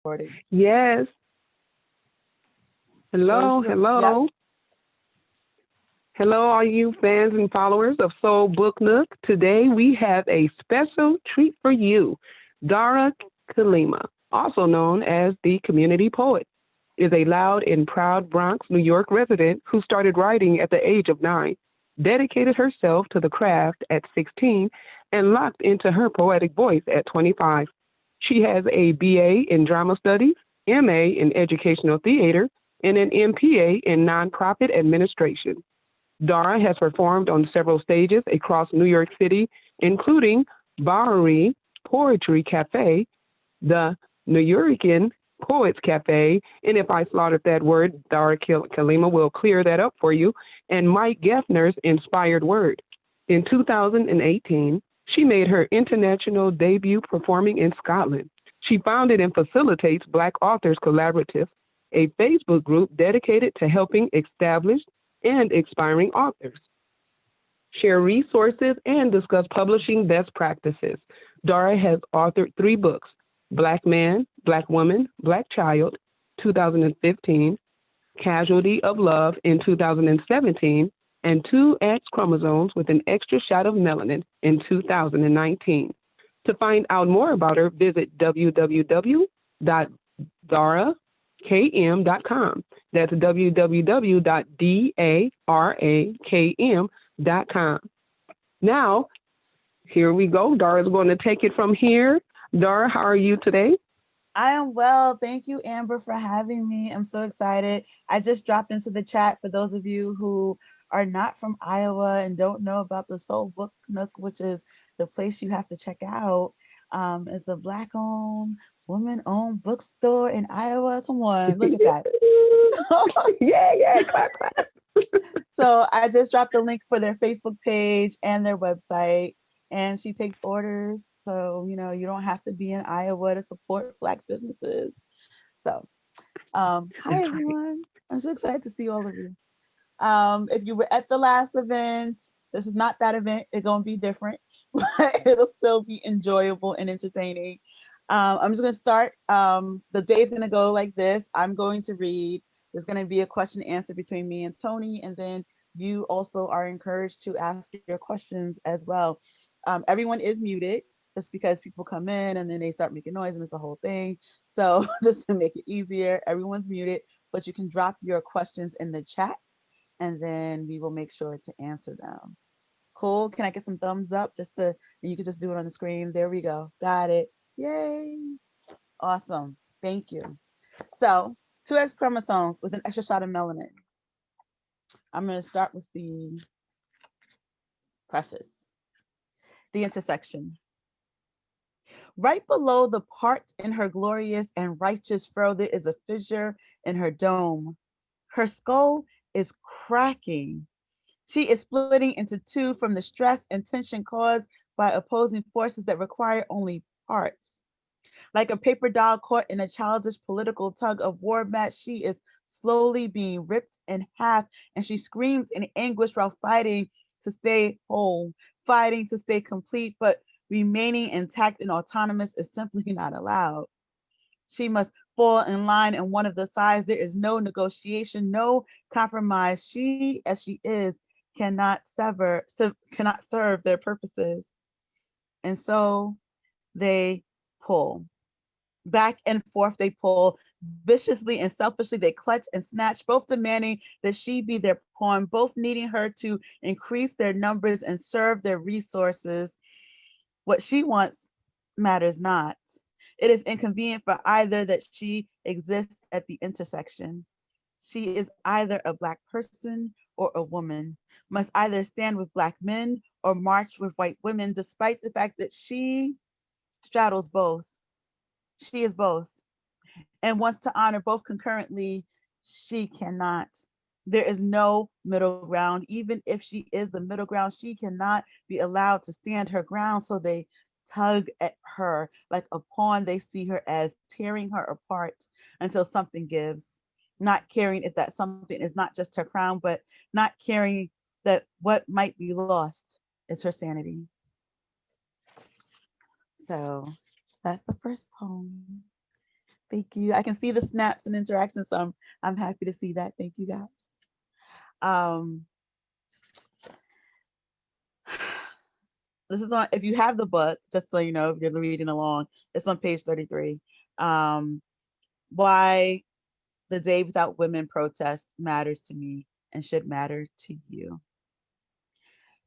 Recording. Yes. Floor is Hello, yours. Yep. hello. Hello, all you fans and followers of Soul Book Nook. Today we have a special treat for you. Dara Kalima, also known as the community poet, is a loud and proud Bronx, New York resident who started writing at the age of 9, dedicated herself to the craft at 16, and locked into her poetic voice at 25. She has a BA in drama studies, MA in educational theater, and an MPA in nonprofit administration. Dara has performed on several stages across New York City, including Bowery Poetry Cafe, the New Yorkian Poets Cafe, and if I slaughtered that word, Dara Kalima will clear that up for you, and Mike Geffner's Inspired Word. In 2018, she made her international debut performing in Scotland. She founded and facilitates Black Authors Collaborative, a Facebook group dedicated to helping established and aspiring authors share resources, and discuss publishing best practices. Dara has authored 3 books: Black Man, Black Woman, Black Child, 2015, Casualty of Love in 2017, and two X Chromosomes with an Extra Shot of Melanin in 2019. To find out more about her, visit www.darakm.com. That's www.darakm.com. Now, here we go. Dara's going to take it from here. Dara, how are you today? I am well. Thank you, Amber, for having me. I'm so excited. I just dropped into the chat for those of you who are not from Iowa and don't know about the Soul Book Nook, which is the place you have to check out. It's a Black-owned, woman-owned bookstore in Iowa. Come on, look at that. So, Yeah, yeah, clap, clap. so I just dropped the link for their Facebook page and their website. And she takes orders. So, you don't have to be in Iowa to support Black businesses. So, hi That's right. everyone. I'm so excited to see all of you. If you were at the last event, this is not that event. It's gonna be different, but it'll still be enjoyable and entertaining. I'm just gonna start. The day's gonna go like this. I'm going to read. There's gonna be a question and answer between me and Tony, and then you also are encouraged to ask your questions as well. Everyone is muted just because people come in and then they start making noise and it's a whole thing. So just to make it easier, everyone's muted, but you can drop your questions in the chat and then we will make sure to answer them. Cool. Can I get some thumbs up just to, and you can just do it on the screen. There we go. Got it. Yay. Awesome. Thank you. So, 2X chromosomes with an extra shot of melanin. I'm going to start with the preface. The intersection. Right below the part in her glorious and righteous furrow, there is a fissure in her dome. Her skull is cracking. She is splitting into two from the stress and tension caused by opposing forces that require only parts. Like a paper doll caught in a childish political tug of war match, she is slowly being ripped in half, and she screams in anguish while fighting to stay whole, fighting to stay complete, but remaining intact and autonomous is simply not allowed. She must fall in line in one of the sides. There is no negotiation, no compromise. She, as she is, cannot serve their purposes. And so they pull. Back and forth they pull. Viciously and selfishly they clutch and snatch, both demanding that she be their pawn, both needing her to increase their numbers and serve their resources. What she wants matters not. It is inconvenient for either that she exists at the intersection. She is either a Black person or a woman, must either stand with Black men or march with white women, despite the fact that she straddles both. She is both and wants to honor both concurrently. She cannot. There is no middle ground. Even if she is the middle ground, she cannot be allowed to stand her ground. So they tug at her like a pawn. They see her as tearing her apart until something gives. Not caring if that something is not just her crown, but not caring that what might be lost is her sanity. So that's the first poem. Thank you. I can see the snaps and interactions, so I'm happy to see that. Thank you guys. Um, this is on, if you have the book, just so you know, if you're reading along, it's on page 33. Um, why the Day Without Women protest matters to me and should matter to you.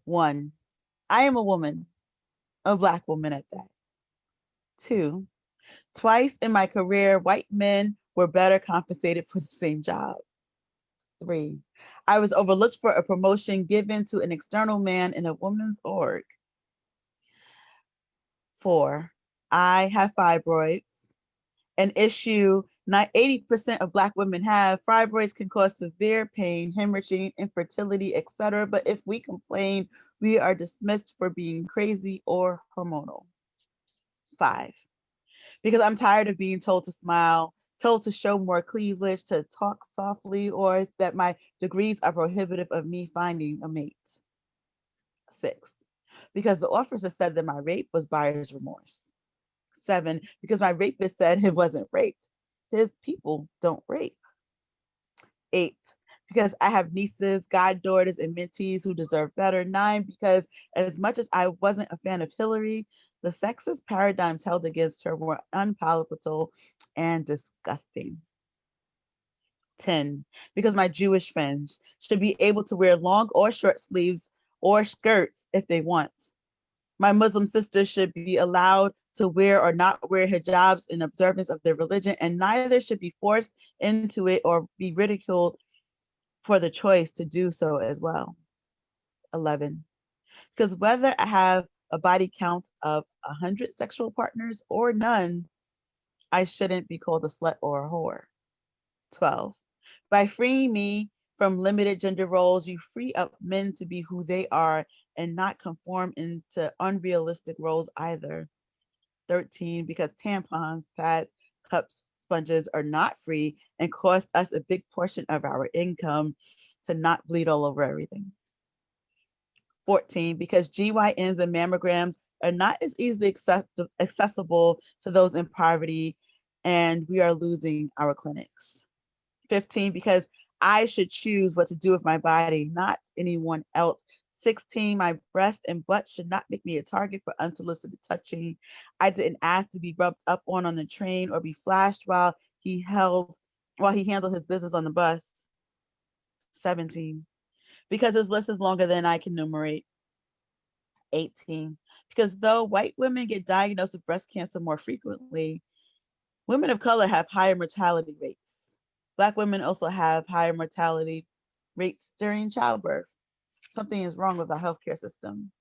One, I am a woman, a Black woman at that. Two, twice in my career, white men were better compensated for the same job. Three, I was overlooked for a promotion given to an external man in a woman's org. Four, I have fibroids, an issue not 80% of Black women have. Fibroids can cause severe pain, hemorrhaging, infertility, etc. But if we complain, we are dismissed for being crazy or hormonal. Five, because I'm tired of being told to smile, told to show more cleavage, to talk softly, or that my degrees are prohibitive of me finding a mate. Six, because the officer said that my rape was buyer's remorse. Seven, because my rapist said it wasn't rape. His people don't rape. Eight, because I have nieces, goddaughters, and mentees who deserve better. Nine, because as much as I wasn't a fan of Hillary, the sexist paradigms held against her were unpalatable and disgusting. 10, because my Jewish friends should be able to wear long or short sleeves or skirts if they want. My Muslim sisters should be allowed to wear or not wear hijabs in observance of their religion, and neither should be forced into it or be ridiculed for the choice to do so as well. 11, because whether I have a body count of 100 sexual partners or none, I shouldn't be called a slut or a whore. 12, by freeing me from limited gender roles, you free up men to be who they are and not conform into unrealistic roles either. 13, because tampons, pads, cups, sponges are not free and cost us a big portion of our income to not bleed all over everything. 14, because GYNs and mammograms are not as easily accessible to those in poverty, and we are losing our clinics. 15, because I should choose what to do with my body, not anyone else. 16, my breast and butt should not make me a target for unsolicited touching. I didn't ask to be rubbed up on the train or be flashed while he handled his business on the bus. 17, because his list is longer than I can enumerate. 18, because though white women get diagnosed with breast cancer more frequently, women of color have higher mortality rates. Black women also have higher mortality rates during childbirth. Something is wrong with our healthcare system.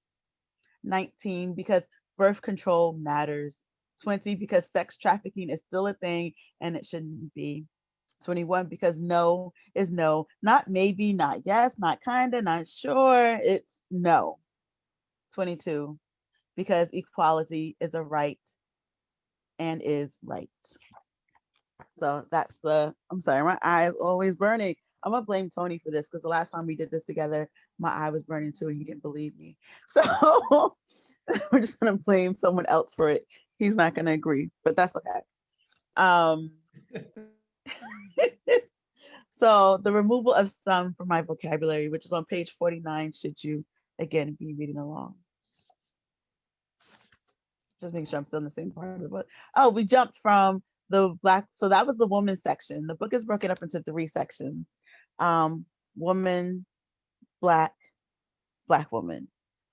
19, because birth control matters. 20, because sex trafficking is still a thing and it shouldn't be. 21, because no is no, not maybe, not yes, not kinda, not sure, it's no. 22, because equality is a right and is right. So that's I'm sorry, my eye is always burning. I'm gonna blame Tony for this because the last time we did this together, my eye was burning too and he didn't believe me. So we're just gonna blame someone else for it. He's not gonna agree, but that's okay. Um, so the removal of some from my vocabulary, which is on page 49, should you again be reading along. Just making sure I'm still in the same part of the book. Oh, we jumped from the Black, so that was the woman section. The book is broken up into 3 sections. Woman, Black, Black woman.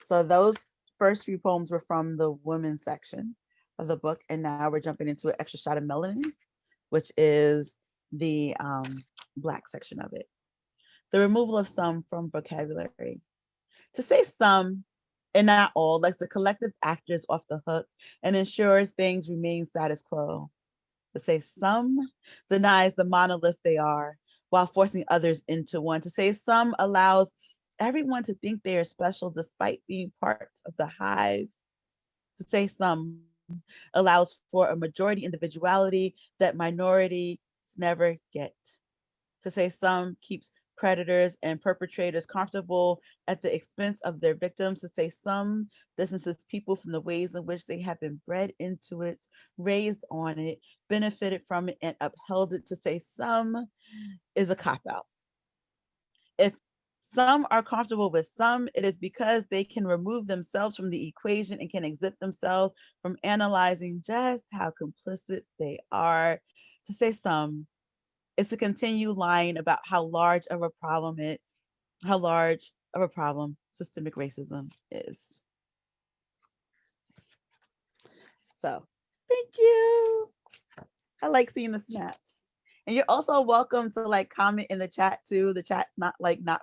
So those first few poems were from the women section of the book, and now we're jumping into an Extra Shot of Melanin, which is the Black section of it. The removal of some from vocabulary. To say some and not all lets the collective actors off the hook and ensures things remain status quo. To say some denies the monolith they are while forcing others into one. To say some allows everyone to think they are special despite being parts of the hive. To say some allows for a majority individuality that minorities never get. To say some keeps predators and perpetrators comfortable at the expense of their victims, to say some distances people from the ways in which they have been bred into it, raised on it, benefited from it, and upheld it, to say some is a cop out. If some are comfortable with some, it is because they can remove themselves from the equation and can exempt themselves from analyzing just how complicit they are. To say some is to continue lying about how large of a problem systemic racism is. So thank you. I like seeing the snaps. And you're also welcome to like comment in the chat too. The chat's not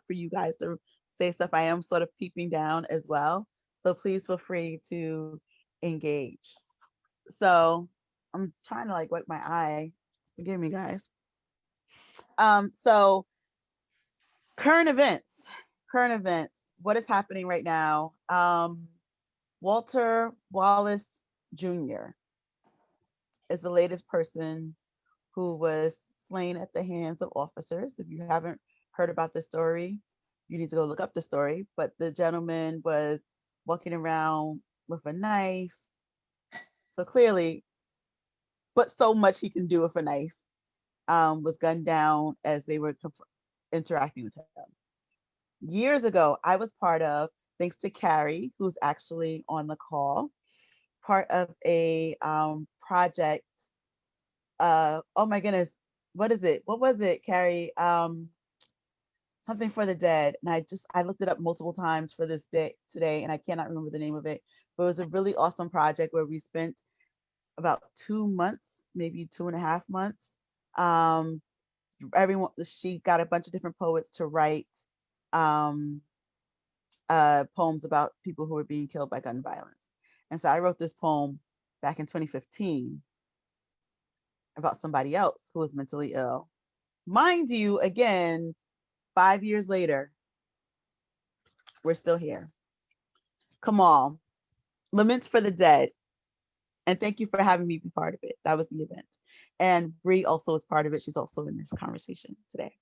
for you guys to say stuff. I am sort of peeping down as well. So please feel free to engage. So I'm trying to like wipe my eye. Forgive me, guys. So current events. What is happening right now? Walter Wallace Jr. is the latest person who was slain at the hands of officers. If you haven't heard about this story, you need to go look up the story. But the gentleman was walking around with a knife. So clearly, but so much he can do with a knife, was gunned down as they were interacting with him. Years ago, I was part of, thanks to Carrie, who's actually on the call, part of a project. Oh my goodness, what is it? What was it, Carrie? Something for the dead. And I looked it up multiple times for this day today, and I cannot remember the name of it. But it was a really awesome project where we spent about 2 months, maybe 2.5 months. She got a bunch of different poets to write poems about people who were being killed by gun violence. And so I wrote this poem back in 2015 about somebody else who was mentally ill. Mind you, again, 5 years later, we're still here. Kamal, Laments for the Dead. And thank you for having me be part of it. That was the event. And Bree also is part of it. She's also in this conversation today.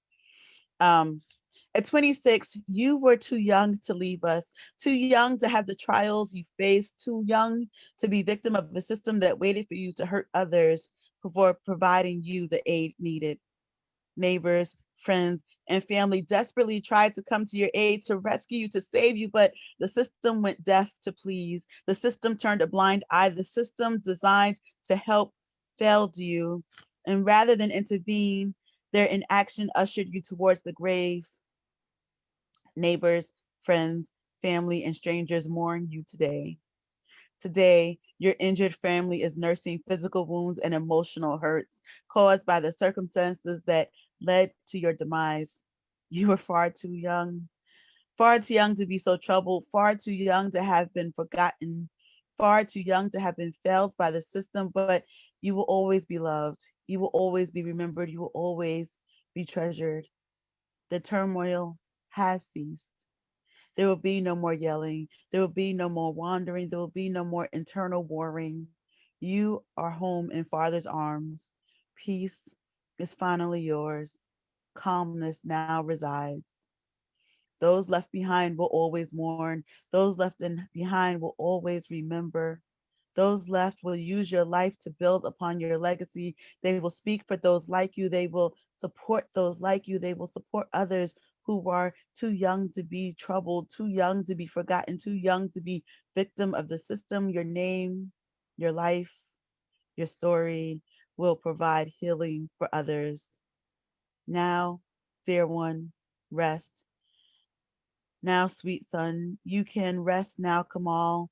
At 26, you were too young to leave us, too young to have the trials you faced, too young to be victim of a system that waited for you to hurt others before providing you the aid needed. Neighbors, friends, and family desperately tried to come to your aid, to rescue you, to save you, but the system went deaf to please. The system turned a blind eye. The system designed to help failed you. And rather than intervene, their inaction ushered you towards the grave. Neighbors, friends, family, and strangers mourn you today. Today, your injured family is nursing physical wounds and emotional hurts caused by the circumstances that led to your demise. You were far too young to be so troubled, far too young to have been forgotten, far too young to have been failed by the system, but you will always be loved. You will always be remembered. You will always be treasured. The turmoil has ceased. There will be no more yelling. There will be no more wandering. There will be no more internal warring. You are home in Father's arms. Peace is finally yours. Calmness now resides. Those left behind will always mourn. Those behind will always remember. Those left will use your life to build upon your legacy. They will speak for those like you. They will support those like you. They will support others who are too young to be troubled, too young to be forgotten, too young to be victim of the system. Your name, your life, your story will provide healing for others. Now, dear one, rest. Now, sweet son, you can rest now, Kamal.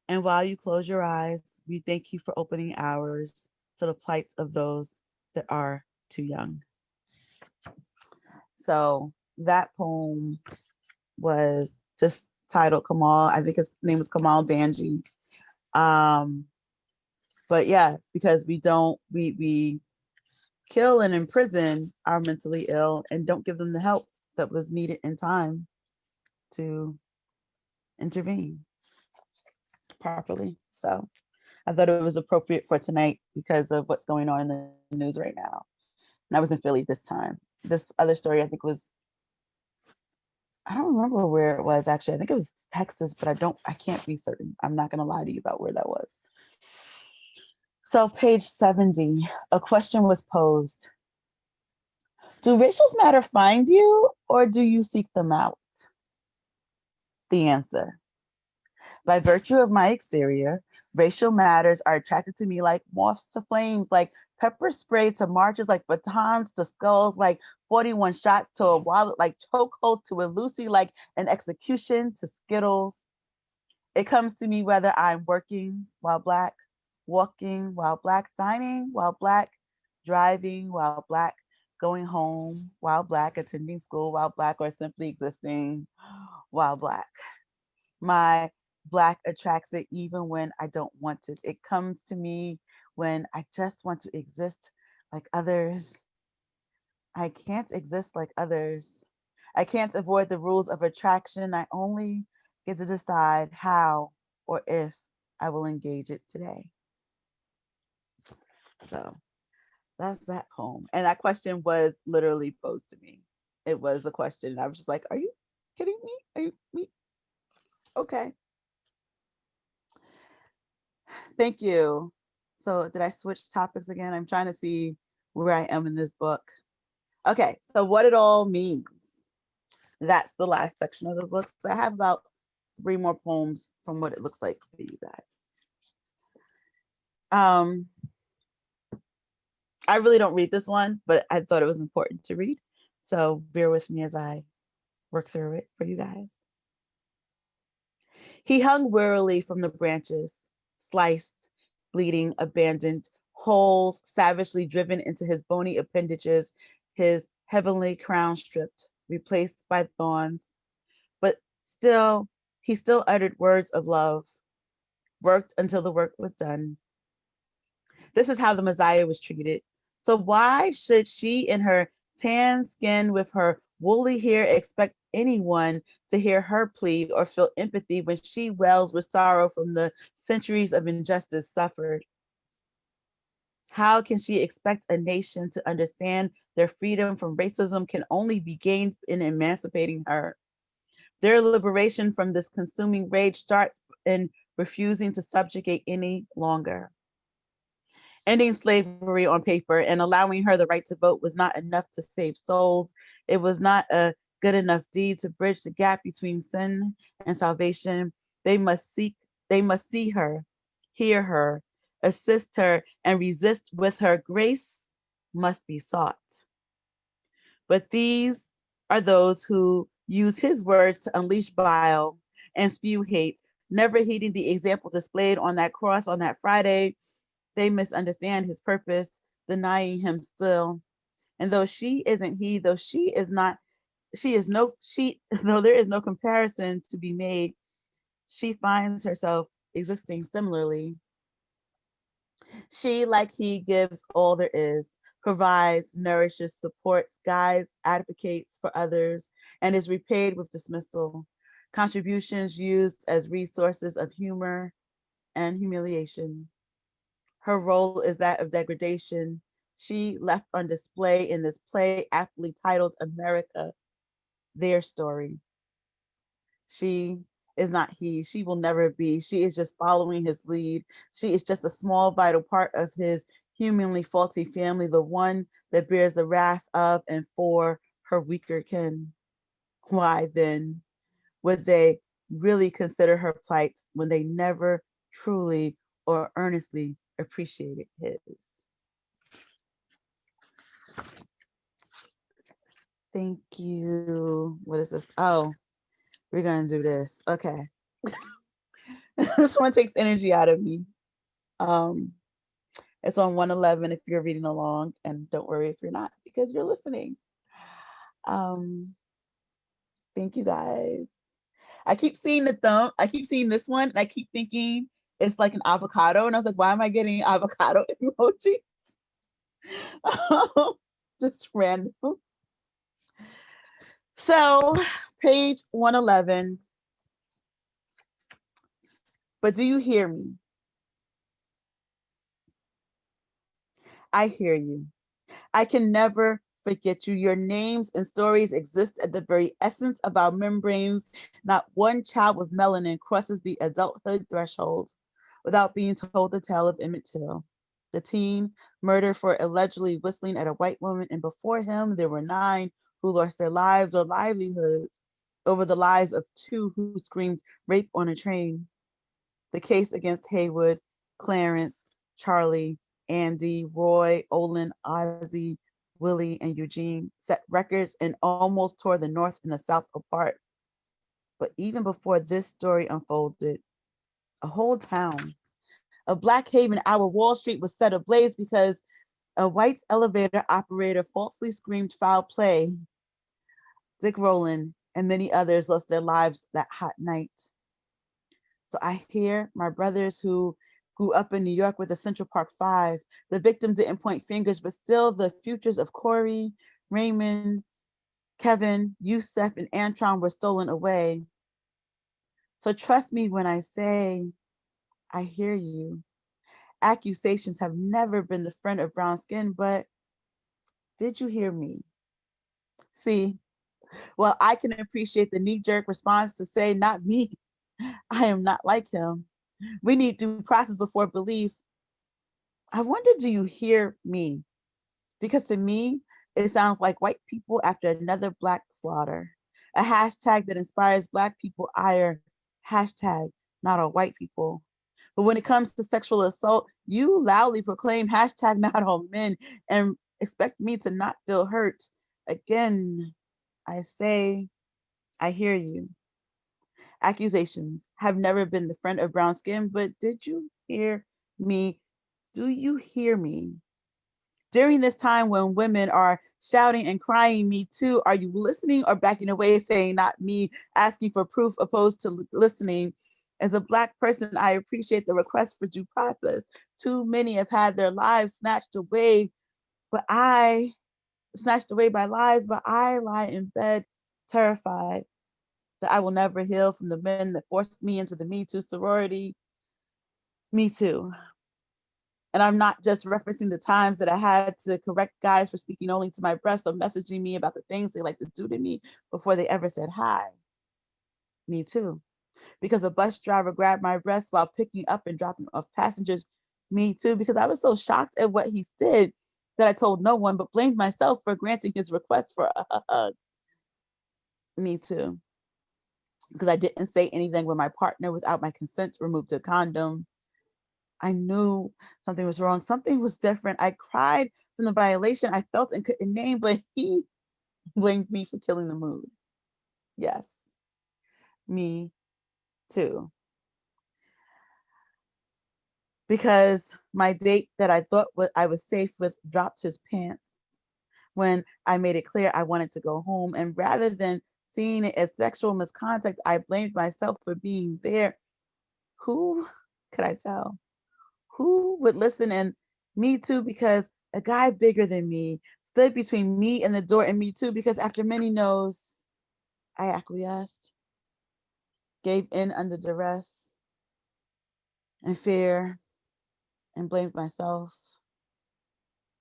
And while you close your eyes, we thank you for opening ours to the plight of those that are too young. So that poem was just titled Kamal. I think his name was Kamal Danji. But yeah, because we kill and imprison our mentally ill and don't give them the help that was needed in time to intervene properly. So I thought it was appropriate for tonight because of what's going on in the news right now. And I was in Philly this time. this other story, I think was, I don't remember where it was actually. I think it was Texas, but I can't be certain. I'm not gonna lie to you about where that was. So page 70, a question was posed. Do racial matter find you or do you seek them out? The answer. By virtue of my exterior, racial matters are attracted to me like moths to flames, like pepper spray to marches, like batons to skulls, like 41 shots to a wallet, like chokeholds to a Lucy, like an execution to Skittles. It comes to me whether I'm working while Black, walking while Black, dining while Black, driving while Black, going home while Black, attending school while Black, or simply existing while Black. My Black attracts it even when I don't want it. It comes to me when I just want to exist like others. I can't exist like others. I can't avoid the rules of attraction. I only get to decide how or if I will engage it today. So that's that poem. And that question was literally posed to me. It was a question. And I was just like, are you kidding me? Are you me? Okay. Thank you. So did I switch topics again? I'm trying to see where I am in this book. Okay, so what it all means. That's the last section of the book. So I have about 3 more poems from what it looks like for you guys. I really don't read this one, but I thought it was important to read. So bear with me as I work through it for you guys. He hung wearily from the branches, sliced, bleeding, abandoned, holes savagely driven into his bony appendages, his heavenly crown stripped, replaced by thorns. But still, he still uttered words of love, worked until the work was done. This is how the Messiah was treated. So why should she in her tan skin with her woolly hair expect anyone to hear her plea or feel empathy when she wails with sorrow from the centuries of injustice suffered? How can she expect a nation to understand their freedom from racism can only be gained in emancipating her? Their liberation from this consuming rage starts in refusing to subjugate any longer. Ending slavery on paper and allowing her the right to vote was not enough to save souls. It was not a good enough deed to bridge the gap between sin and salvation. They must see her, hear her, assist her, and resist with her. Grace must be sought. But these are those who use his words to unleash bile and spew hate, never heeding the example displayed on that cross on that Friday. They misunderstand his purpose, denying him still. And though she isn't he, though she is not, she is no, she, though there is no comparison to be made, she finds herself existing similarly. She, like he, gives all there is, provides, nourishes, supports, guides, advocates for others, and is repaid with dismissal. Contributions used as resources of humor and humiliation. Her role is that of degradation. She left on display in this play aptly titled America, Their Story. She is not he. She will never be. She is just following his lead. She is just a small, vital part of his humanly faulty family, the one that bears the wrath of and for her weaker kin. Why then would they really consider her plight when they never truly or earnestly appreciated his? Thank you. What is this? Oh, we're gonna do this. Okay. This one takes energy out of me. Um, it's on 111 if you're reading along, and don't worry if you're not because you're listening. Um, thank you guys. I keep seeing the thumb. I keep seeing this one, and I keep thinking it's like an avocado, and I was like, why am I getting avocado emojis? Just random. So, page 111. But do you hear me? I hear you. I can never forget you. Your names and stories exist at the very essence of our membranes. Not one child with melanin crosses the adulthood threshold without being told the tale of Emmett Till, the teen murdered for allegedly whistling at a white woman, and before him there were 9 who lost their lives or livelihoods over the lives of 2 who screamed rape on a train. The case against Haywood, Clarence, Charlie, Andy, Roy, Olin, Ozzie, Willie, and Eugene set records and almost tore the North and the South apart. But even before this story unfolded, a whole town, a Black Haven, our Wall Street, was set ablaze because a white elevator operator falsely screamed foul play. Dick Rowland and many others lost their lives that hot night. So I hear my brothers who grew up in New York with the Central Park Five. The victim didn't point fingers, but still the futures of Corey, Raymond, Kevin, Yusef, and Antron were stolen away. So trust me when I say, I hear you. Accusations have never been the friend of brown skin, but did you hear me? See, well, I can appreciate the knee-jerk response to say, not me. I am not like him. We need due process before belief. I wonder, do you hear me? Because to me, it sounds like white people after another Black slaughter. A hashtag that inspires Black people ire. Hashtag not all white people. But when it comes to sexual assault, you loudly proclaim hashtag not all men and expect me to not feel hurt. Again, I say, I hear you. Accusations have never been the friend of brown skin, but did you hear me? Do you hear me? During this time when women are shouting and crying, me too, are you listening or backing away, saying not me, asking for proof opposed to listening? As a Black person, I appreciate the request for due process. Too many have had their lives snatched away by lies, but I lie in bed terrified that I will never heal from the men that forced me into the Me Too sorority. Me too. And I'm not just referencing the times that I had to correct guys for speaking only to my breast or messaging me about the things they like to do to me before they ever said hi. Me too. Because a bus driver grabbed my breast while picking up and dropping off passengers. Me too. Because I was so shocked at what he said that I told no one, but blamed myself for granting his request for a hug. Me too. Because I didn't say anything when my partner, without my consent, removed a condom. I knew something was wrong. Something was different. I cried from the violation I felt and couldn't name, but he blamed me for killing the mood. Yes, me too. Because my date that I thought I was safe with dropped his pants when I made it clear I wanted to go home. And rather than seeing it as sexual misconduct, I blamed myself for being there. Who could I tell? Who would listen? And me too, because a guy bigger than me stood between me and the door, and me too, because after many no's, I acquiesced, gave in under duress and fear, and blamed myself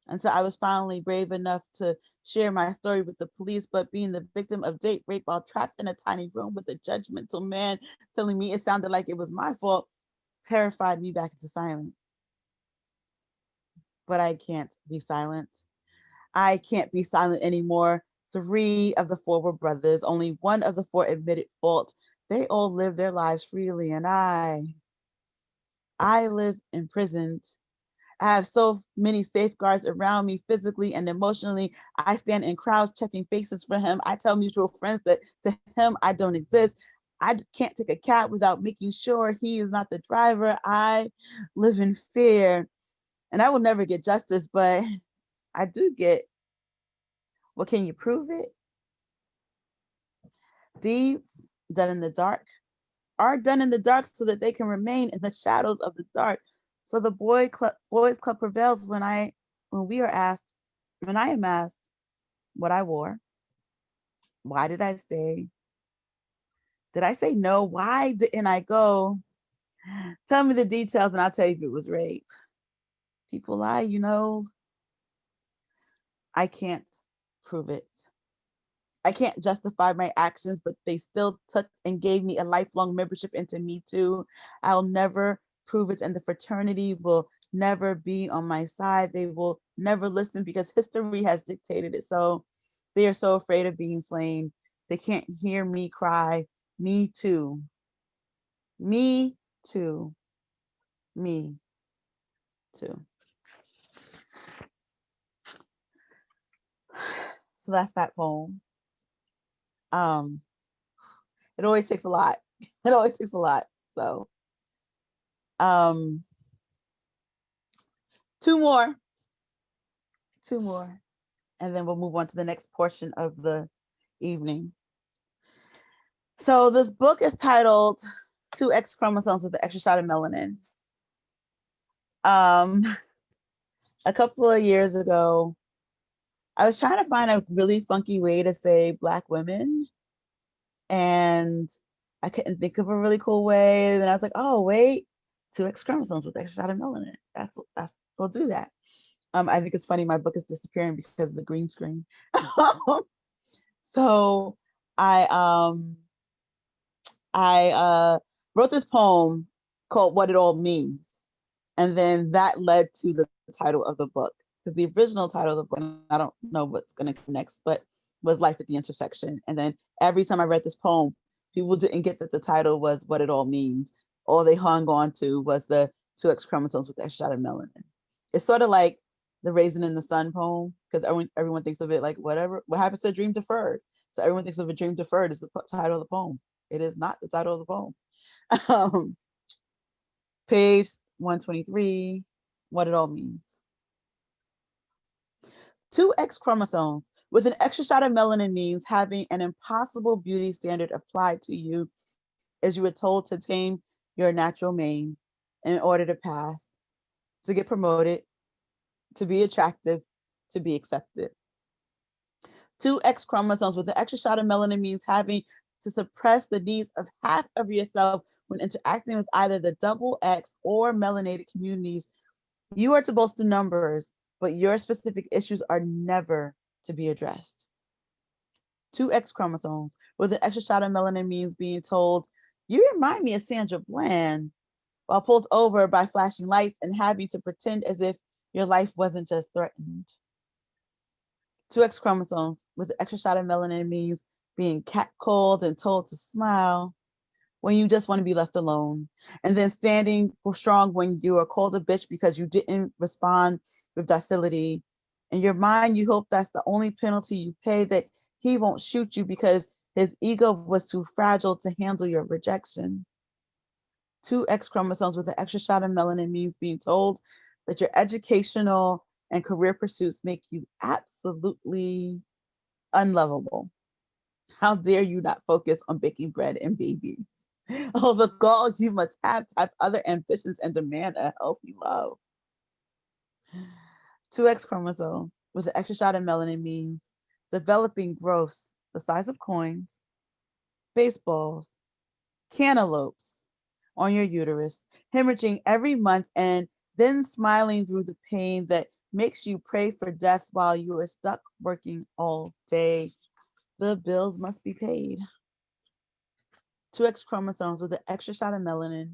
until I was finally brave enough to share my story with the police. But being the victim of date rape while trapped in a tiny room with a judgmental man telling me it sounded like it was my fault terrified me back into silence. But I can't be silent. I can't be silent anymore. 3 of the 4 were brothers. Only 1 of the 4 admitted fault. They all lived their lives freely, and I live imprisoned. I have so many safeguards around me physically and emotionally. I stand in crowds checking faces for him. I tell mutual friends that to him I don't exist. I can't take a cab without making sure he is not the driver. I live in fear, and I will never get justice, but I do get, well, can you prove it? Deeds done in the dark are done in the dark so that they can remain in the shadows of the dark. So the boys club prevails when I am asked what I wore, why did I stay? Did I say no? Why didn't I go? Tell me the details and I'll tell you if it was rape. People lie, I can't prove it. I can't justify my actions, but they still took and gave me a lifelong membership into Me Too. I'll never prove it, and the fraternity will never be on my side. They will never listen because history has dictated it. So they are so afraid of being slain. They can't hear me cry. Me too. Me too. Me too. So that's that poem. Um, it always takes a lot. It always takes a lot. So um two more, two more, and then we'll move on to the next portion of the evening. So this book is titled Two X Chromosomes with the Extra Shot of Melanin. Um, a couple of years ago, I was trying to find a really funky way to say Black women, and I couldn't think of a really cool way. And then I was like, oh wait, two X chromosomes with extra shot of melanin. That's we'll do that. I think it's funny my book is disappearing because of the green screen. So I I wrote this poem called What It All Means. And then that led to the title of the book. Because the original title of the book, and I don't know what's going to come next, but was Life at the Intersection. And then every time I read this poem, people didn't get that the title was What It All Means. All they hung on to was the two X chromosomes with extra shot of melanin. It's sort of like the Raisin in the Sun poem, because everyone thinks of it like what happens to a dream deferred. So everyone thinks of a dream deferred as the title of the poem. It is not the title of the poem. Page 123, What It All Means. Two X chromosomes with an extra shot of melanin means having an impossible beauty standard applied to you as you were told to tame your natural mane in order to pass, to get promoted, to be attractive, to be accepted. Two X chromosomes with an extra shot of melanin means having to suppress the needs of half of yourself when interacting with either the double X or melanated communities. You are to boast the numbers, but your specific issues are never to be addressed. Two X chromosomes with an extra shot of melanin means being told, you remind me of Sandra Bland, while pulled over by flashing lights and having to pretend as if your life wasn't just threatened. Two X chromosomes with an extra shot of melanin means being catcalled and told to smile when you just want to be left alone, and then standing strong when you are called a bitch because you didn't respond with docility. In your mind, you hope that's the only penalty you pay, that he won't shoot you because his ego was too fragile to handle your rejection. Two X chromosomes with an extra shot of melanin means being told that your educational and career pursuits make you absolutely unlovable. How dare you not focus on baking bread and babies? Oh, the gall you must have to have other ambitions and demand a healthy love. Two X chromosomes with an extra shot of melanin means developing growths the size of coins, baseballs, cantaloupes on your uterus, hemorrhaging every month, and then smiling through the pain that makes you pray for death while you are stuck working all day. The bills must be paid. Two X chromosomes with an extra shot of melanin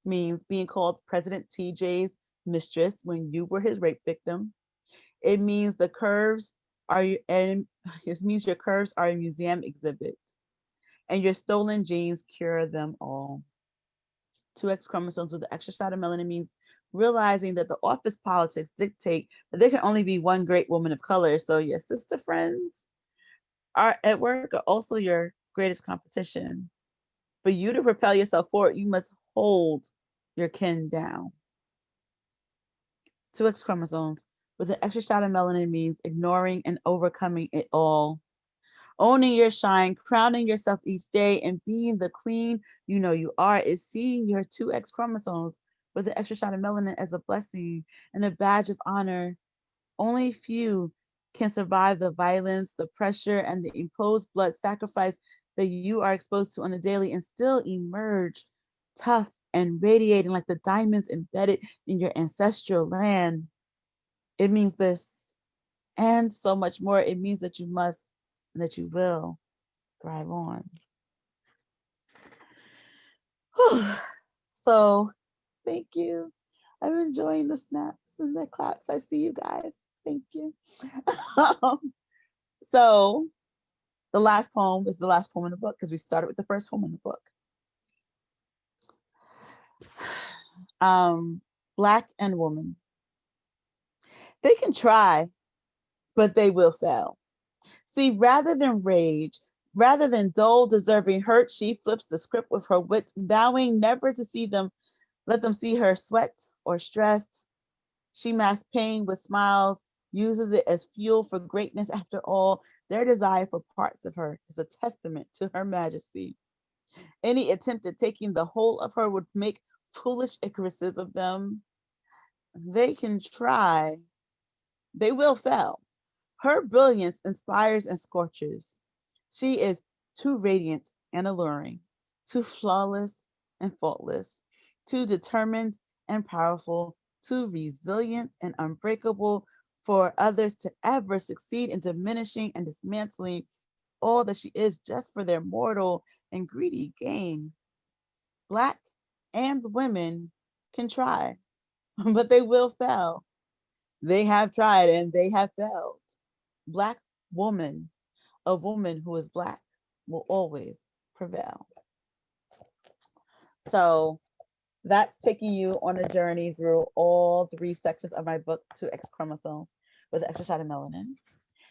means being called President TJ's mistress when you were his rape victim. It means the curves are, and it means your curves are a museum exhibit, and your stolen genes cure them all. Two X chromosomes with the extra shot of melanin means realizing that the office politics dictate that there can only be one great woman of color. So your sister friends are at work are also your greatest competition. For you to propel yourself forward, you must hold your kin down. Two X chromosomes with an extra shot of melanin means ignoring and overcoming it all. Owning your shine, crowning yourself each day, and being the queen you know you are is seeing your two X chromosomes with an extra shot of melanin as a blessing and a badge of honor. Only few can survive the violence, the pressure, and the imposed blood sacrifice that you are exposed to on the daily and still emerge tough and radiating like the diamonds embedded in your ancestral land. It means this: and so much more. It means that you must and that you will thrive on. Whew. So thank you. I'm enjoying the snaps and the claps. I see you guys. Thank you. So the last poem is the last poem in the book because we started with the first poem in the book. Black and woman. They can try, but they will fail. See, rather than rage, rather than dull, deserving hurt, she flips the script with her wits, vowing never to see them, let them see her sweat or stressed. She masks pain with smiles, uses it as fuel for greatness. After all, their desire for parts of her is a testament to her majesty. Any attempt at taking the whole of her would make foolish Icaruses of them. They can try, they will fail. Her brilliance inspires and scorches. She is too radiant and alluring, too flawless and faultless, too determined and powerful, too resilient and unbreakable for others to ever succeed in diminishing and dismantling all that she is just for their mortal and greedy gain. Black and women can try, but they will fail. They have tried and they have failed. Black woman, a woman who is Black, will always prevail. So that's taking you on a journey through all 3 sections of my book, To X Chromosomes with Extra Shot of Melanin.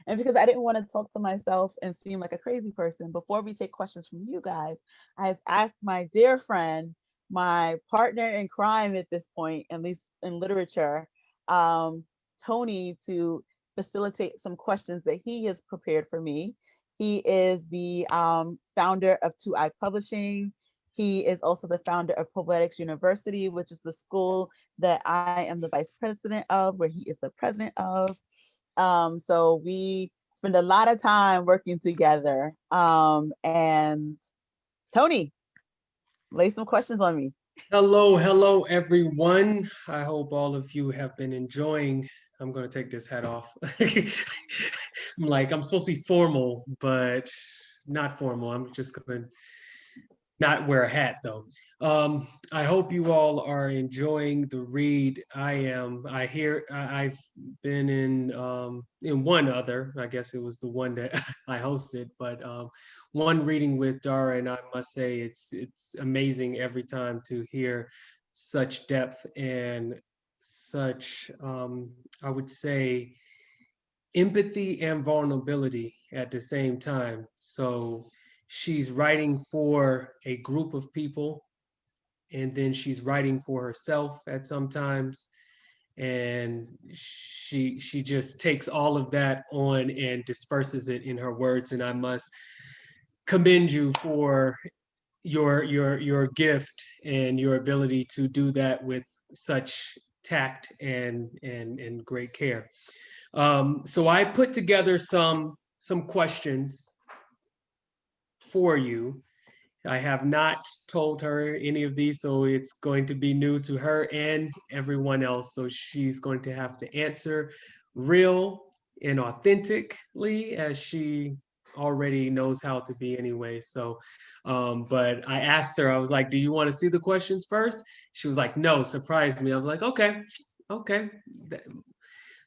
And because I didn't want to talk to myself and seem like a crazy person, before we take questions from you guys, I've asked my dear friend, my partner in crime at this point, at least in literature, Tony, to facilitate some questions that he has prepared for me. He is the founder of Two Eye Publishing. He is also the founder of Poetics University, which is the school that I am the vice president of, where he is the president of. So we spend a lot of time working together. And Tony, lay some questions on me. Hello, everyone. I hope all of you have been enjoying. I'm going to take this hat off. I'm supposed to be formal, but not formal. I'm just going to not wear a hat though. I hope you all are enjoying the read. I am. I've been in one other. I guess it was the one that I hosted, but one reading with Dara, and I must say it's amazing every time to hear such depth and such I would say empathy and vulnerability at the same time. So she's writing for a group of people, and then she's writing for herself at some times, and she just takes all of that on and disperses it in her words. And I must commend you for your gift and your ability to do that with such tact and great care. So I put together some questions for you. I have not told her any of these, so it's going to be new to her and everyone else. So she's going to have to answer real and authentically, as she already knows how to be anyway. So, but I asked her, I was like, do you want to see the questions first? She was like, no, surprised me. I was like, okay.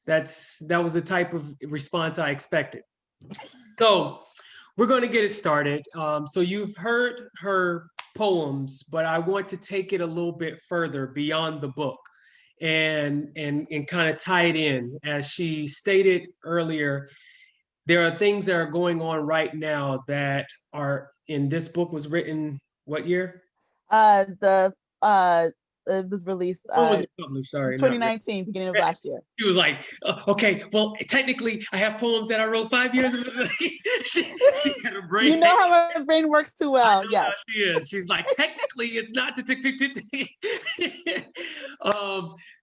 That was the type of response I expected. So we're going to get it started. So you've heard her poems, but I want to take it a little bit further beyond the book and kind of tie it in. As she stated earlier, there are things that are going on right now that are in this book. Was written what year? It was released When was it published? Sorry, 2019, beginning of last year. She was like, okay, well, technically, I have poems that I wrote 5 years ago. she had a brain. You know how my brain works too well. Yeah, she is. She's like, technically, it's not.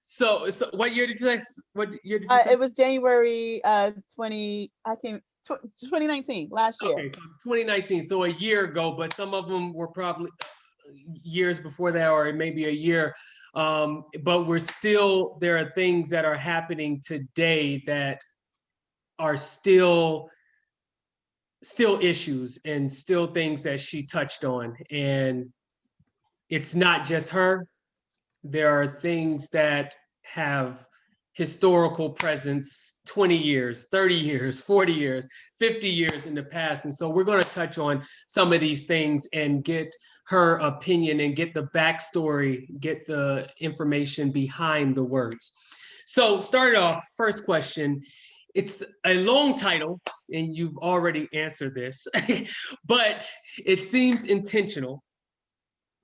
So what year did you say? What year did you say? It was January 2019, last year. Okay, so 2019, so a year ago, but some of them were probably years before that, or maybe a year. But there are things that are happening today that are still issues and still things that she touched on. And it's not just her. There are things that have historical presence 20 years, 30 years, 40 years, 50 years in the past. And so we're going to touch on some of these things and get her opinion and get the backstory, get the information behind the words. So start off, first question. It's a long title, and you've already answered this, but it seems intentional.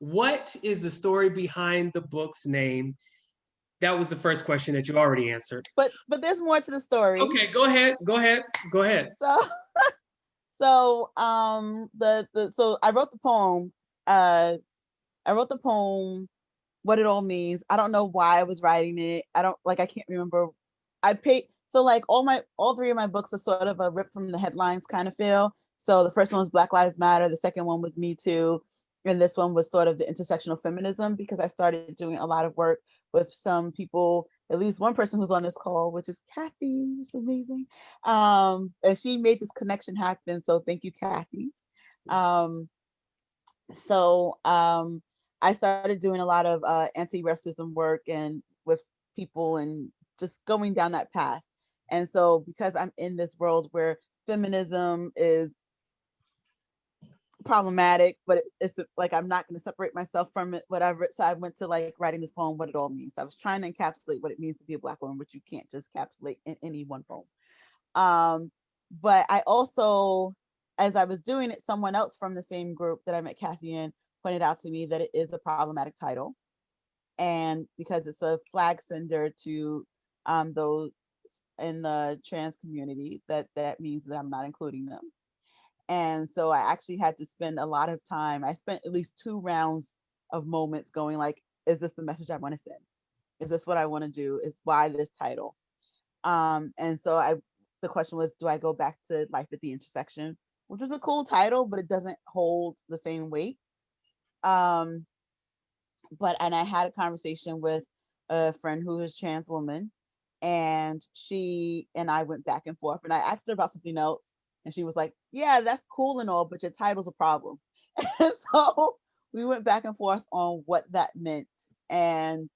What is the story behind the book's name? That was the first question that you already answered. But there's more to the story. Okay, go ahead. So so so I wrote the poem. I wrote the poem, What It All Means. I don't know why I was writing it. I can't remember. So like all three of my books are sort of a rip from the headlines kind of feel. So the first one was Black Lives Matter, the second one was Me Too, and this one was sort of the intersectional feminism, because I started doing a lot of work with some people, at least one person who's on this call, which is Kathy, which is amazing. And she made this connection happen. So thank you, Kathy. I started doing a lot of anti-racism work and with people and just going down that path. And so because I'm in this world where feminism is problematic, but it's like I'm not going to separate myself from it, whatever. So I went to like writing this poem, What It All Means. I was trying to encapsulate what it means to be a Black woman, which you can't just encapsulate in any one poem. But I also, as I was doing it, someone else from the same group that I met Kathy in pointed out to me that it is a problematic title. And because it's a flag sender to those in the trans community, that means that I'm not including them. And so I actually had to spend a lot of time. I spent at least 2 rounds of moments going like, is this the message I want to send? Is this what I want to do? Is why this title? And so the question was, do I go back to Life at the Intersection, which was a cool title, but it doesn't hold the same weight. And I had a conversation with a friend who is a trans woman, and she and I went back and forth, and I asked her about something else, and she was like, yeah, that's cool and all, but your title's a problem. And so we went back and forth on what that meant. And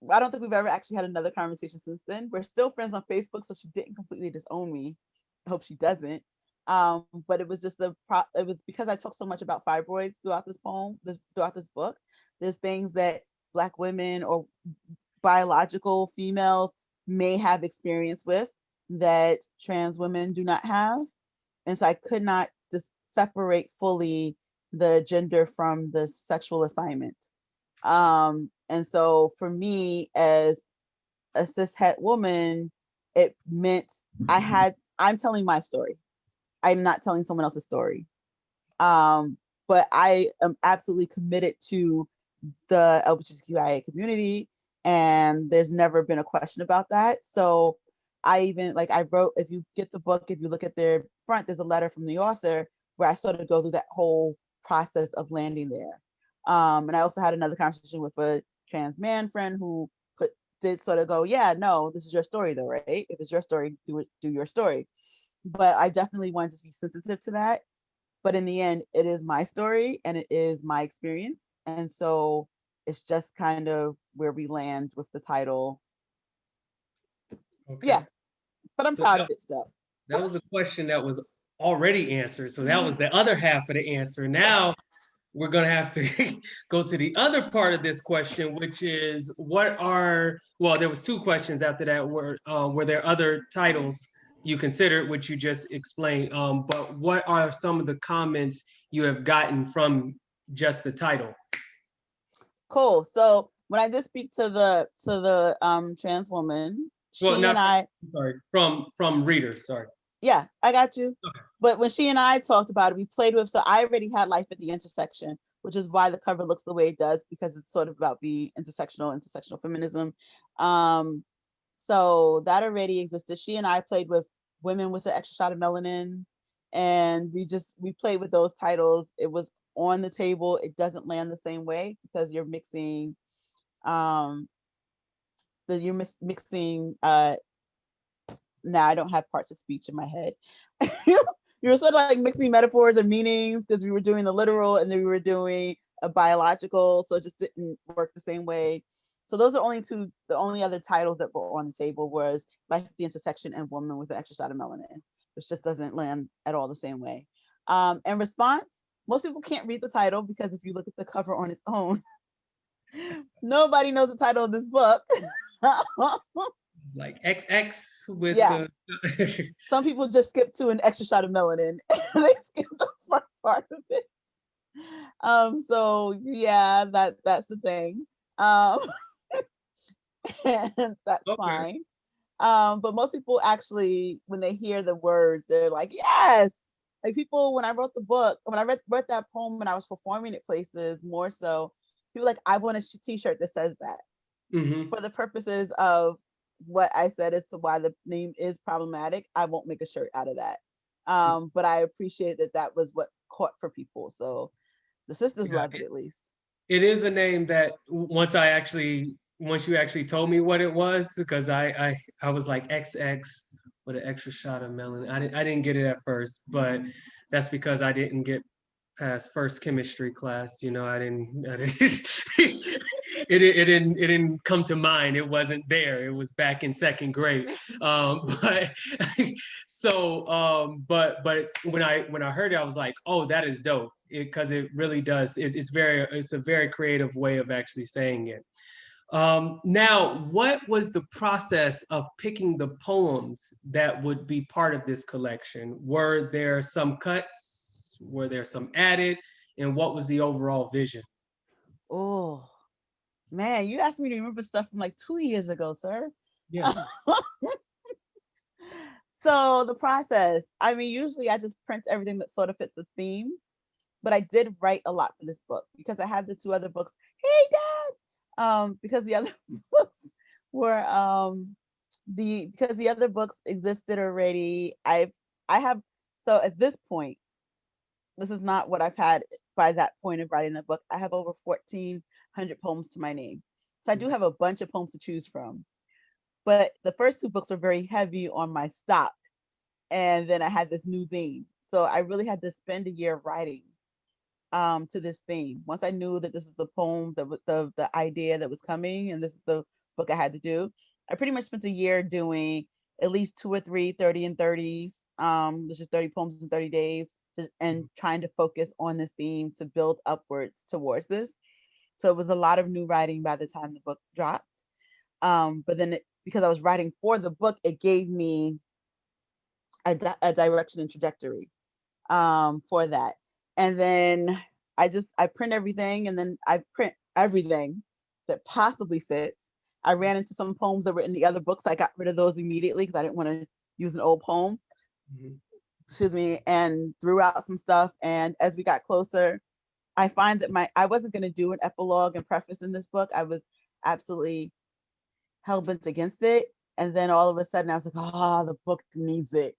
I don't think we've ever actually had another conversation since then. We're still friends on Facebook, so she didn't completely disown me. I hope she doesn't. But it was just it was because I talk so much about fibroids throughout this book. There's things that Black women or biological females may have experience with that trans women do not have. And so I could not just separate fully the gender from the sexual assignment. And so for me as a cishet woman, it meant I'm telling my story. I'm not telling someone else's story. But I am absolutely committed to the LGBTQIA community, and there's never been a question about that. So I even I wrote, if you get the book, if you look at their front, there's a letter from the author where I sort of go through that whole process of landing there. And I also had another conversation with a trans man friend who did sort of go, yeah, no, this is your story though, right? If it's your story, do your story. But I definitely wanted to be sensitive to that. But in the end, it is my story and it is my experience. And so it's just kind of where we land with the title. Okay. Yeah, but I'm proud of it still. That was a question that was already answered. So that was the other half of the answer. Now we're going to have to go to the other part of this question, which is there was 2 questions after that. Were there other titles you considered, which you just explained? But what are some of the comments you have gotten from just the title? Cool. So when I did speak to the trans woman, from readers, sorry. Yeah, I got you. Okay. But when she and I talked about it, we played with, so I already had Life at the Intersection, which is why the cover looks the way it does, because it's sort of about the intersectional feminism. So that already existed. She and I played with Women with an Extra Shot of Melanin, and we played with those titles. It was on the table. It doesn't land the same way because you're mixing now I don't have parts of speech in my head. You were sort of like mixing metaphors or meanings because we were doing the literal and then we were doing a biological, so it just didn't work the same way. So those are the only other titles that were on the table was Life at the Intersection and Woman with an Extra Shot of Melanin, which just doesn't land at all the same way. And response, most people can't read the title because if you look at the cover on its own, nobody knows the title of this book. Like XX with Yeah. the Some people just skip to an extra shot of melanin. They skip the first part of it. So yeah, that's the thing. And that's okay. fine. But most people actually, when they hear the words, they're like, yes. Like people, when I wrote the book, when I read that poem and I was performing at places more so, people like, I want a t-shirt that says that. Mm-hmm. For the purposes of what I said as to why the name is problematic, I won't make a shirt out of that. But I appreciate that that was what caught for people. So the sisters Yeah, love it at least. it is a name that once you actually told me what it was, because I was like XX with an extra shot of melanin. I didn't get it at first, but that's because I didn't get past first chemistry class. You know, I didn't it didn't come to mind. It wasn't there. It was back in second grade. But but when I heard it, I was like, oh, that is dope. Because it really does. It's a very creative way of actually saying it. Now, what was the process of picking the poems that would be part of this collection? Were there some cuts? Were there some added? And what was the overall vision? Oh man, you asked me to remember stuff from like 2 years ago, sir. Yes. So the process, I mean, usually I just print everything that sort of fits the theme, but I did write a lot for this book because I have the two other books. Hey, Dad. Because the other books were because the other books existed already. I have so at this point, this is not what I've had by that point of writing the book. I have over 1,400 poems to my name. So I do have a bunch of poems to choose from. But the first two books were very heavy on my stock. And then I had this new theme. So I really had to spend a year writing to this theme. Once I knew that this is the poem, the idea that was coming, and this is the book I had to do, I pretty much spent a year doing at least 2 or 3 30 and 30s, which is 30 poems in 30 days, and trying to focus on this theme to build upwards towards this. So it was a lot of new writing by the time the book dropped. But then because I was writing for the book, it gave me a direction and trajectory for that. And then I print everything, and then I print everything that possibly fits. I ran into some poems that were in the other books. I got rid of those immediately because I didn't want to use an old poem. Mm-hmm. Excuse me, and threw out some stuff. And as we got closer, I find that I wasn't going to do an epilogue and preface in this book. I was absolutely hell bent against it. And then all of a sudden, I was like, "Oh, the book needs it."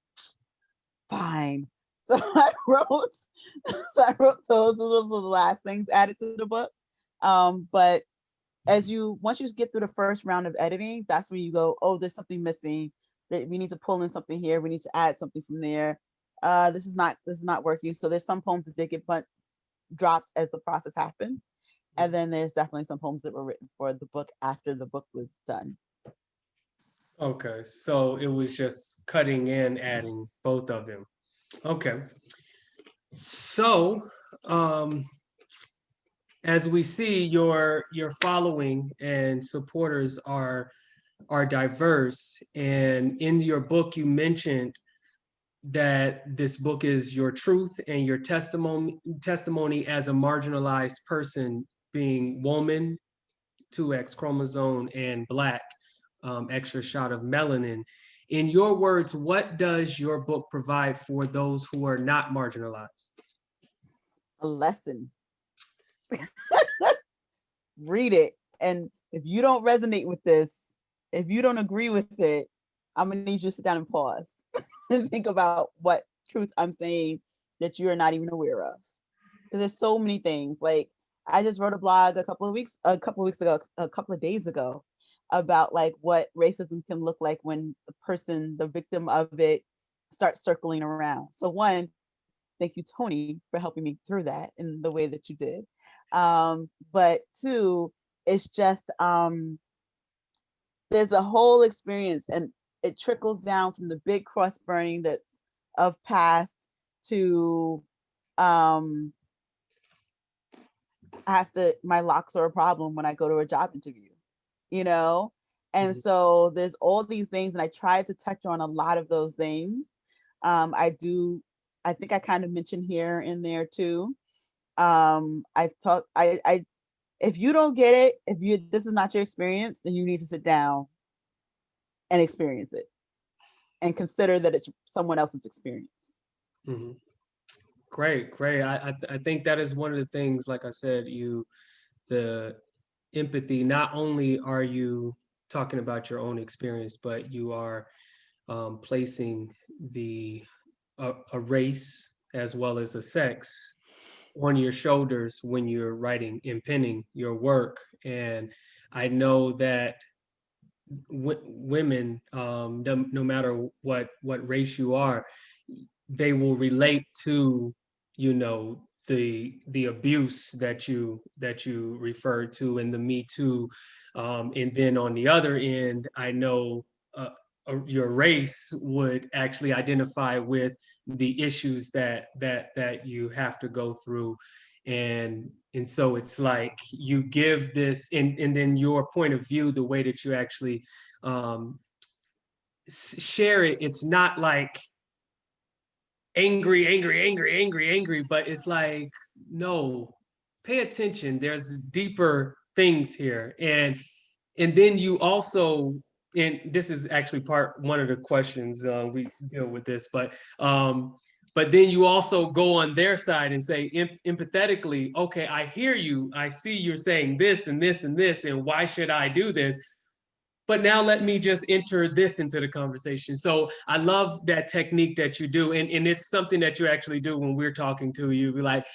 Fine. So I wrote, those. Those were the last things added to the book. But once you get through the first round of editing, that's when you go, oh, there's something missing. That we need to pull in something here. We need to add something from there. This is not working. So there's some poems that did get dropped as the process happened, and then there's definitely some poems that were written for the book after the book was done. Okay, so it was just cutting and adding both of them. Okay. So, as we see, your following and supporters are diverse, and in your book you mentioned that this book is your truth and your testimony as a marginalized person, being woman, 2X chromosome, and Black, extra shot of melanin. In your words, what does your book provide for those who are not marginalized? A lesson. Read it, and if you don't resonate with this, if you don't agree with it, I'm gonna need you to sit down and pause and think about what truth I'm saying that you're not even aware of. Because there's so many things. Like I just wrote a blog a couple of days ago, about like what racism can look like when the person, the victim of it, starts circling around. So one, thank you, Tony, for helping me through that in the way that you did. But two, it's just there's a whole experience, and it trickles down from the big cross burning that's of past to my locks are a problem when I go to a job interview, you know? And so there's all these things, and I tried to touch on a lot of those things. I think I kind of mentioned here and there too. If you don't get it, this is not your experience, then you need to sit down and experience it and consider that it's someone else's experience. Mm-hmm. Great. I think that is one of the things, like I said, the empathy, not only are you talking about your own experience, but you are placing a race as well as a sex on your shoulders when you're writing and penning your work. And I know that women, no matter what race you are, they will relate to, the abuse that you referred to in the Me Too, and then on the other end, I know your race would actually identify with the issues that you have to go through, and so it's like you give this, and then your point of view, the way that you actually share it, it's not like angry, but it's like, no, pay attention. There's deeper things here. And then you also, and this is actually one of the questions we deal with this, but then you also go on their side and say empathetically, okay, I hear you. I see you're saying this and this and this, and why should I do this? But now let me just enter this into the conversation. So I love that technique that you do. And it's something that you actually do when we're talking to you. Be like,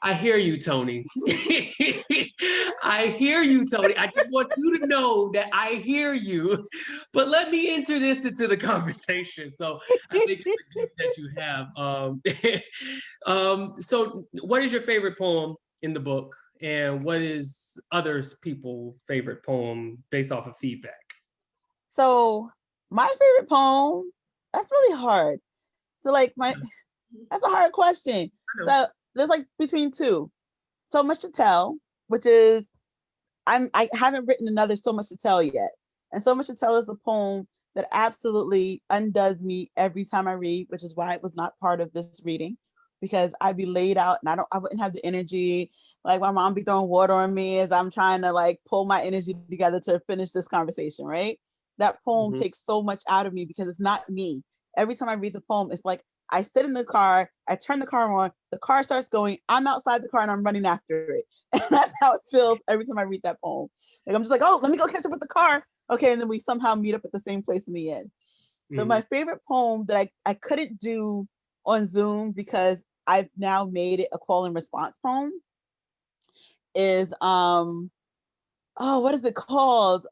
I hear you, Tony. I hear you, Tony. I just want you to know that I hear you. But let me enter this into the conversation. So I think it's a gift that you have. So what is your favorite poem in the book? And what is others people's favorite poem based off of feedback? So my favorite poem, that's really hard. So like that's a hard question. So there's like between two. So Much to Tell, which is I haven't written another So Much to Tell yet. And So Much to Tell is the poem that absolutely undoes me every time I read, which is why it was not part of this reading, because I'd be laid out and I wouldn't have the energy. Like my mom be throwing water on me as I'm trying to like pull my energy together to finish this conversation, right? That poem takes so much out of me because it's not me. Every time I read the poem, it's like I sit in the car, I turn the car on, the car starts going, I'm outside the car and I'm running after it. And that's how it feels every time I read that poem. Like I'm just like, oh, let me go catch up with the car. Okay, and then we somehow meet up at the same place in the end. But my favorite poem that I couldn't do on Zoom because I've now made it a call and response poem is what is it called?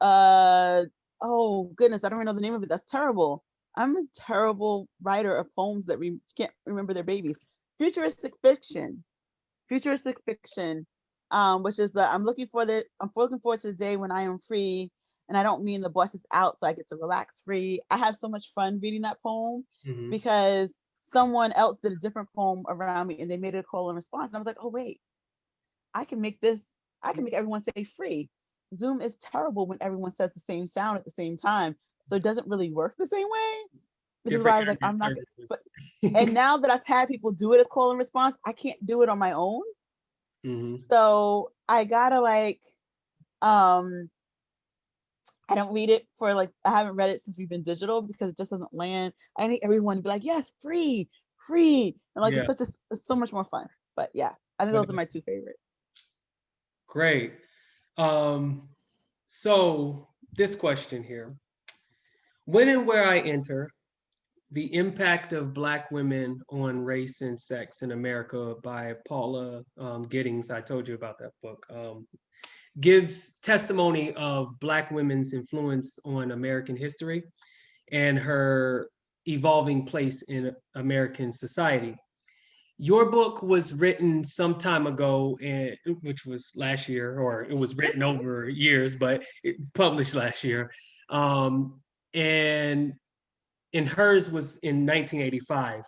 Oh goodness, I don't even know the name of it. That's terrible. I'm a terrible writer of poems that we can't remember their babies. Futuristic fiction, which is I'm looking forward to the day when I am free, and I don't mean the boss is out, so I get to relax free. I have so much fun reading that poem because someone else did a different poem around me, and they made it a call and response, and I was like, oh wait, I can make everyone say free. Zoom is terrible when everyone says the same sound at the same time. So it doesn't really work the same way, which is why I was like, I'm not. And now that I've had people do it as call and response, I can't do it on my own. So I gotta like, I don't read it for like, I haven't read it since we've been digital because it just doesn't land. I need everyone to be like, yes, free. And like, it's so much more fun. But yeah, I think those are my two favorites. Great. So this question here: when and where I enter, the impact of Black women on race and sex in America by Paula Giddings. I told you about that book. gives testimony of Black women's influence on American history and her evolving place in American society. Your book was written some time ago, and which was last year, or it was written over years, but it published last year. And hers was in 1985.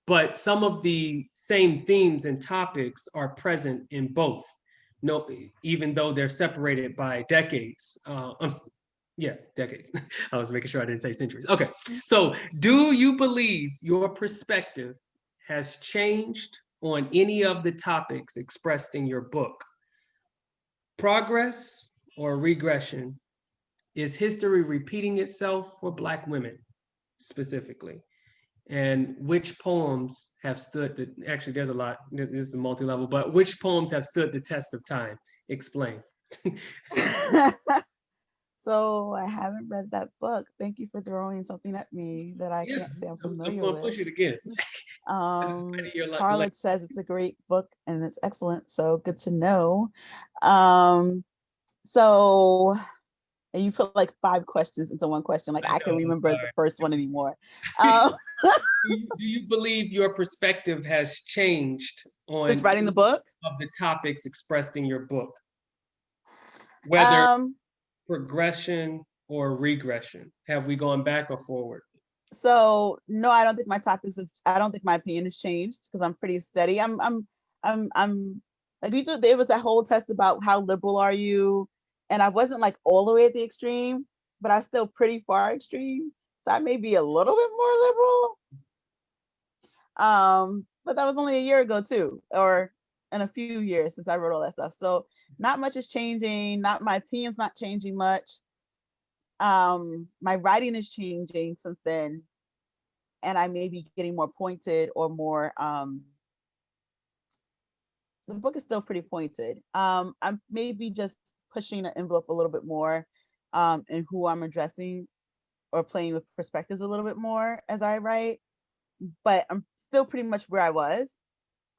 But some of the same themes and topics are present in both. No, even though they're separated by decades. Yeah, decades. I was making sure I didn't say centuries. Okay, so do you believe your perspective has changed on any of the topics expressed in your book? Progress or regression? Is history repeating itself for Black women specifically? And which poems have stood the, actually there's a lot, this is a multi-level, but which poems have stood the test of time? Explain. So I haven't read that book. Thank you for throwing something at me that I can't say I'm I'm familiar gonna with. push it again. Carla says it's a great book and it's excellent, so good to know. So and you put like 5 questions into one question, like I can remember the first one anymore. Do you believe your perspective has changed on Since writing the book of the topics expressed in your book, whether progression or regression? Have we gone back or forward? So no, I don't think my topics have, I don't think my opinion has changed because I'm pretty steady. I'm like there was that whole test about how liberal are you, and I wasn't like all the way at the extreme, but I was still pretty far extreme. So I may be a little bit more liberal. But that was only a year ago too, or in a few years since I wrote all that stuff. So not much is changing. Not my opinion's not changing much. My writing is changing since then, and I may be getting more pointed or more. The book is still pretty pointed. I'm maybe just pushing the envelope a little bit more, in who I'm addressing or playing with perspectives a little bit more as I write. But I'm still pretty much where I was.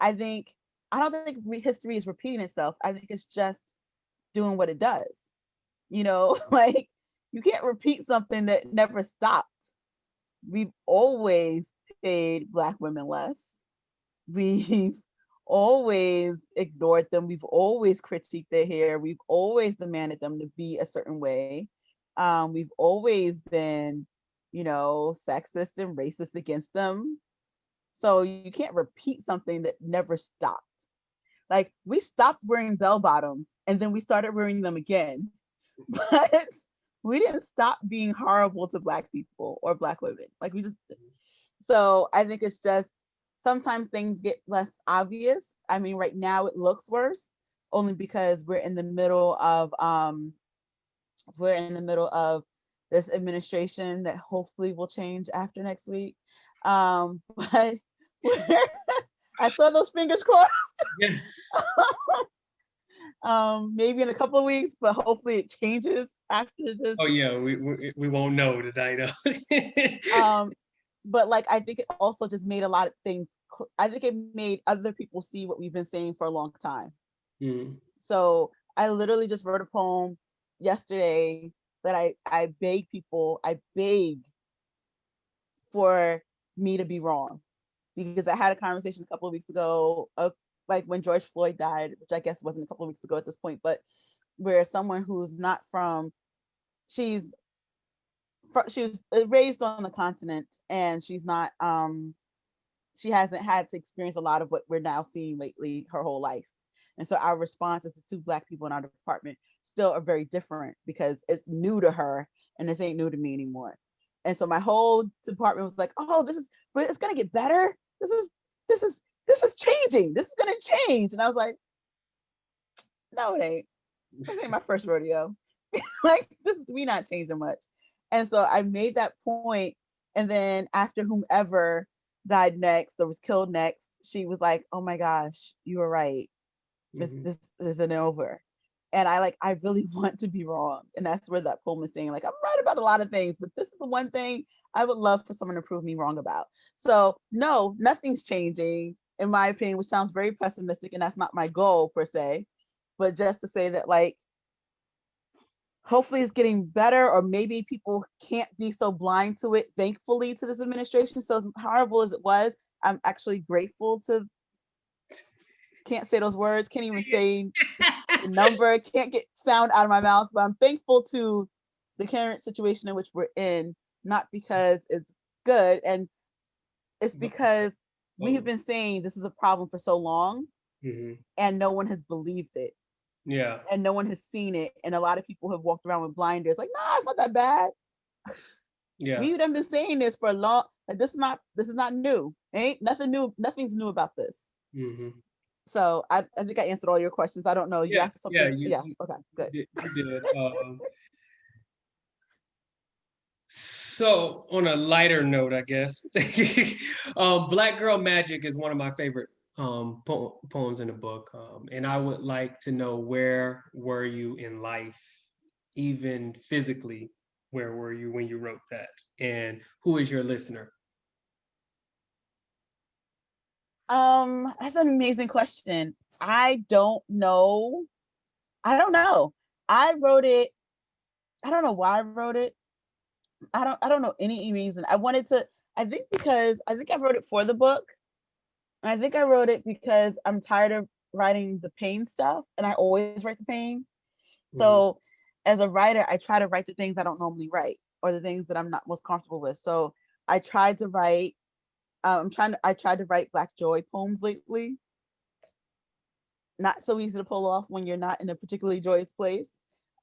I don't think history is repeating itself. I think it's just doing what it does. Like you can't repeat something that never stopped. We've always paid Black women less. We've always ignored them. We've always critiqued their hair. We've always demanded them to be a certain way. We've always been, sexist and racist against them. So you can't repeat something that never stopped. Like we stopped wearing bell bottoms and then we started wearing them again. But we didn't stop being horrible to Black people or Black women. Like so I think it's just sometimes things get less obvious. I mean, right now it looks worse only because we're in the middle of this administration that hopefully will change after next week. But I saw those fingers crossed. Yes. Maybe in a couple of weeks, but hopefully it changes after this. Oh yeah, we won't know tonight. But like I think it also just made a lot of things. I think it made other people see what we've been saying for a long time. So I literally just wrote a poem yesterday that I beg for me to be wrong, because I had a conversation a couple of weeks ago, like when George Floyd died, which I guess wasn't a couple of weeks ago at this point, but where someone who's not from, she was raised on the continent, and she's not, she hasn't had to experience a lot of what we're now seeing lately her whole life. And so our responses to 2 Black people in our department still are very different because it's new to her and this ain't new to me anymore. And so my whole department was like, oh, it's gonna get better. This is changing. This is gonna change. And I was like, no, it ain't. This ain't my first rodeo. Like we not changing much. And so I made that point. And then after whomever died next or was killed next, she was like, oh my gosh, you were right. This isn't over. And I really want to be wrong. And that's where that poem is saying, like, I'm right about a lot of things, but this is the one thing I would love for someone to prove me wrong about. So no, nothing's changing in my opinion, which sounds very pessimistic, and that's not my goal per se, but just to say that like hopefully it's getting better, or maybe people can't be so blind to it, thankfully, to this administration. So as horrible as it was, I'm actually grateful to, can't say those words, can't even say the number, can't get sound out of my mouth, but I'm thankful to the current situation in which we're in, not because it's good, and it's because we have been saying this is a problem for so long, and no one has believed it. Yeah. And no one has seen it. And a lot of people have walked around with blinders, like, nah, it's not that bad. Yeah. We've been saying this for a long, like, this is not new. Ain't nothing new, nothing's new about this. So I think I answered all your questions. I don't know. You asked something. Yeah, Okay, good. You did. So on a lighter note, I guess, Black Girl Magic is one of my favorite poems in the book. And I would like to know, where were you in life, even physically, where were you when you wrote that? And who is your listener? That's an amazing question. I don't know. I wrote it. I don't know why I wrote it. I don't know any reason. I think because I think I wrote it for the book. And I think I wrote it because I'm tired of writing the pain stuff, and I always write the pain. So as a writer, I try to write the things I don't normally write, or the things that I'm not most comfortable with. So I tried to write, I tried to write Black joy poems lately. Not so easy to pull off when you're not in a particularly joyous place.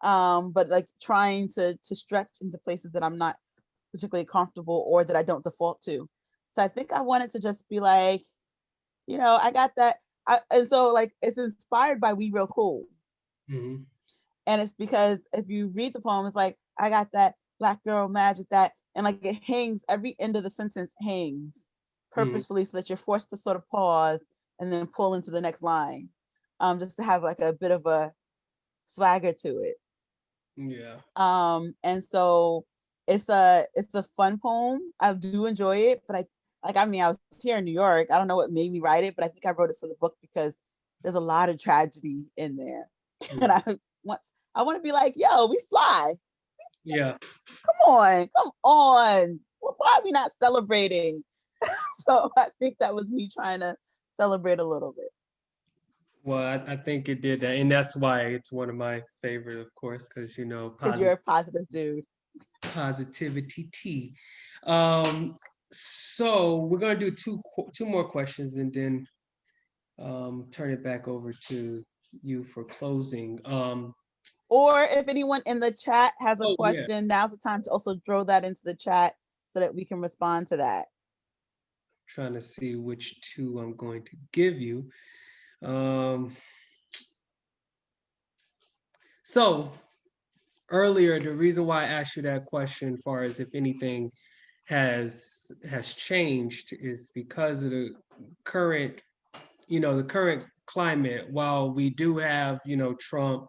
But like trying to stretch into places that I'm not particularly comfortable, or that I don't default to. So I think I wanted to just be like, I got that. And so like it's inspired by We Real Cool. And it's because if you read the poem, it's like, I got that Black girl magic, that, and like it hangs, every end of the sentence hangs purposefully, so that you're forced to sort of pause and then pull into the next line, just to have like a bit of a swagger to it. Yeah. And so it's a fun poem. I do enjoy it, but I was here in New York. I don't know what made me write it, but I think I wrote it for the book because there's a lot of tragedy in there. And I want to be like, yo, we fly. Yeah. Come on. Why are we not celebrating? So I think that was me trying to celebrate a little bit. Well, I think it did that, and that's why it's one of my favorite, of course, because Because you're a positive dude. Positivity tea. So we're gonna do two more questions, and then turn it back over to you for closing. Or if anyone in the chat has a Yeah. question, now's the time to also throw that into the chat so that we can respond to that. Trying to see which two I'm going to give you. So earlier, the reason why I asked you that question, as far as if anything has changed, is because of the current climate. While we do have Trump,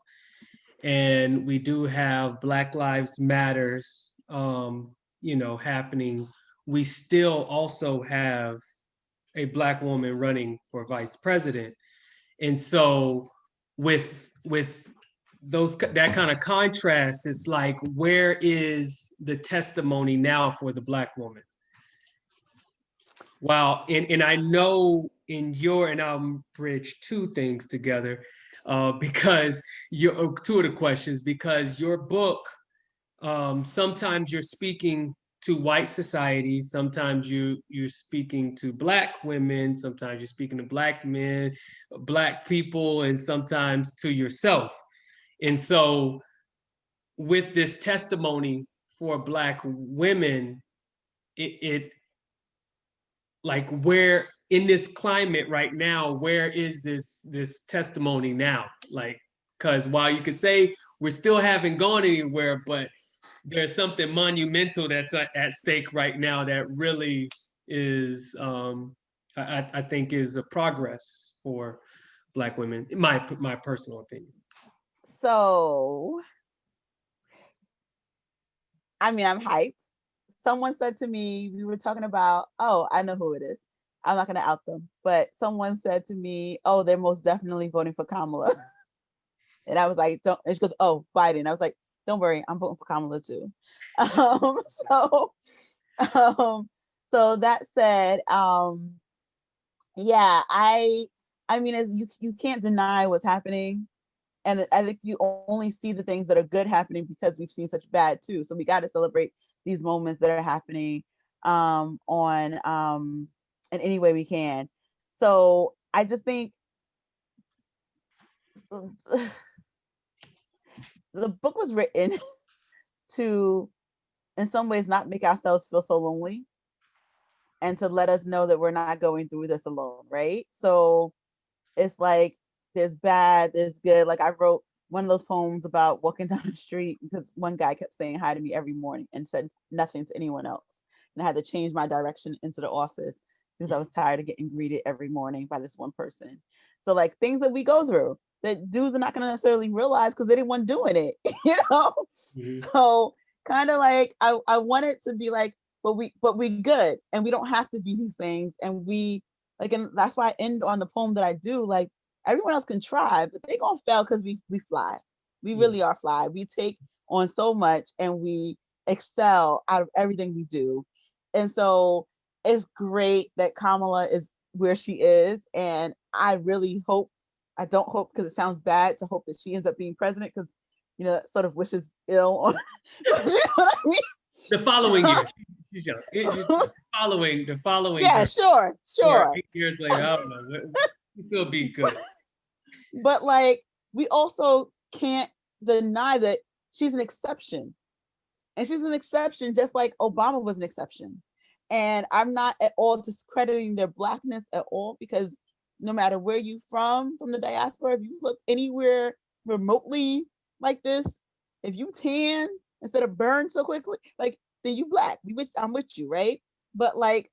and we do have Black Lives Matters happening, we still also have a Black woman running for vice president. And so with that kind of contrast, it's like, where is the testimony now for the Black woman? Wow. And I know and I'll bridge two things together, because two of the questions, because your book, sometimes you're speaking to white society, sometimes you're speaking to Black women, sometimes you're speaking to Black men, Black people, and sometimes to yourself. And so with this testimony for Black women, it like, where in this climate right now, where is this testimony now? Like, because while you could say we still haven't gone anywhere, but there's something monumental that's at stake right now that really is, I think, is a progress for Black women, in my personal opinion. So, I'm hyped. Someone said to me, we were talking about, oh, I know who it is. I'm not going to out them, but someone said to me, oh, they're most definitely voting for Kamala. And I was like, don't, and she goes, oh, Biden. I was like, Don't worry, I'm voting for Kamala too. Um, so, um, so that said, yeah, I mean, as you can't deny what's happening, and I think you only see the things that are good happening because we've seen such bad too. So we got to celebrate these moments that are happening on in any way we can. So I just think the book was written to, in some ways, not make ourselves feel so lonely and to let us know that we're not going through this alone, right? So it's like there's bad, there's good. Like I wrote one of those poems about walking down the street because one guy kept saying hi to me every morning and said nothing to anyone else. And I had to change my direction into the office because I was tired of getting greeted every morning by this one person. So like things that we go through that dudes are not going to necessarily realize because they didn't want doing it, you know? Mhm. So kind of like I want it to be like, but we good and we don't have to be these things. And we like, and that's why I end on the poem that I do. Like everyone else can try, but they gonna fail because we fly. We Yeah. really are fly. We take on so much and we excel out of everything we do. And so it's great that Kamala is where she is. And I really hope, I don't hope because it sounds bad to hope that she ends up being president because that sort of wishes ill on but you know what I mean? The following year, she's young. The following Yeah, term, sure, or sure. 8 years later, I don't know. We still be good. But like we also can't deny that she's an exception. And she's an exception just like Obama was an exception. And I'm not at all discrediting their blackness at all because no matter where you from the diaspora, if you look anywhere remotely like this, if you tan instead of burn so quickly, like then you black. I'm with you, right? But like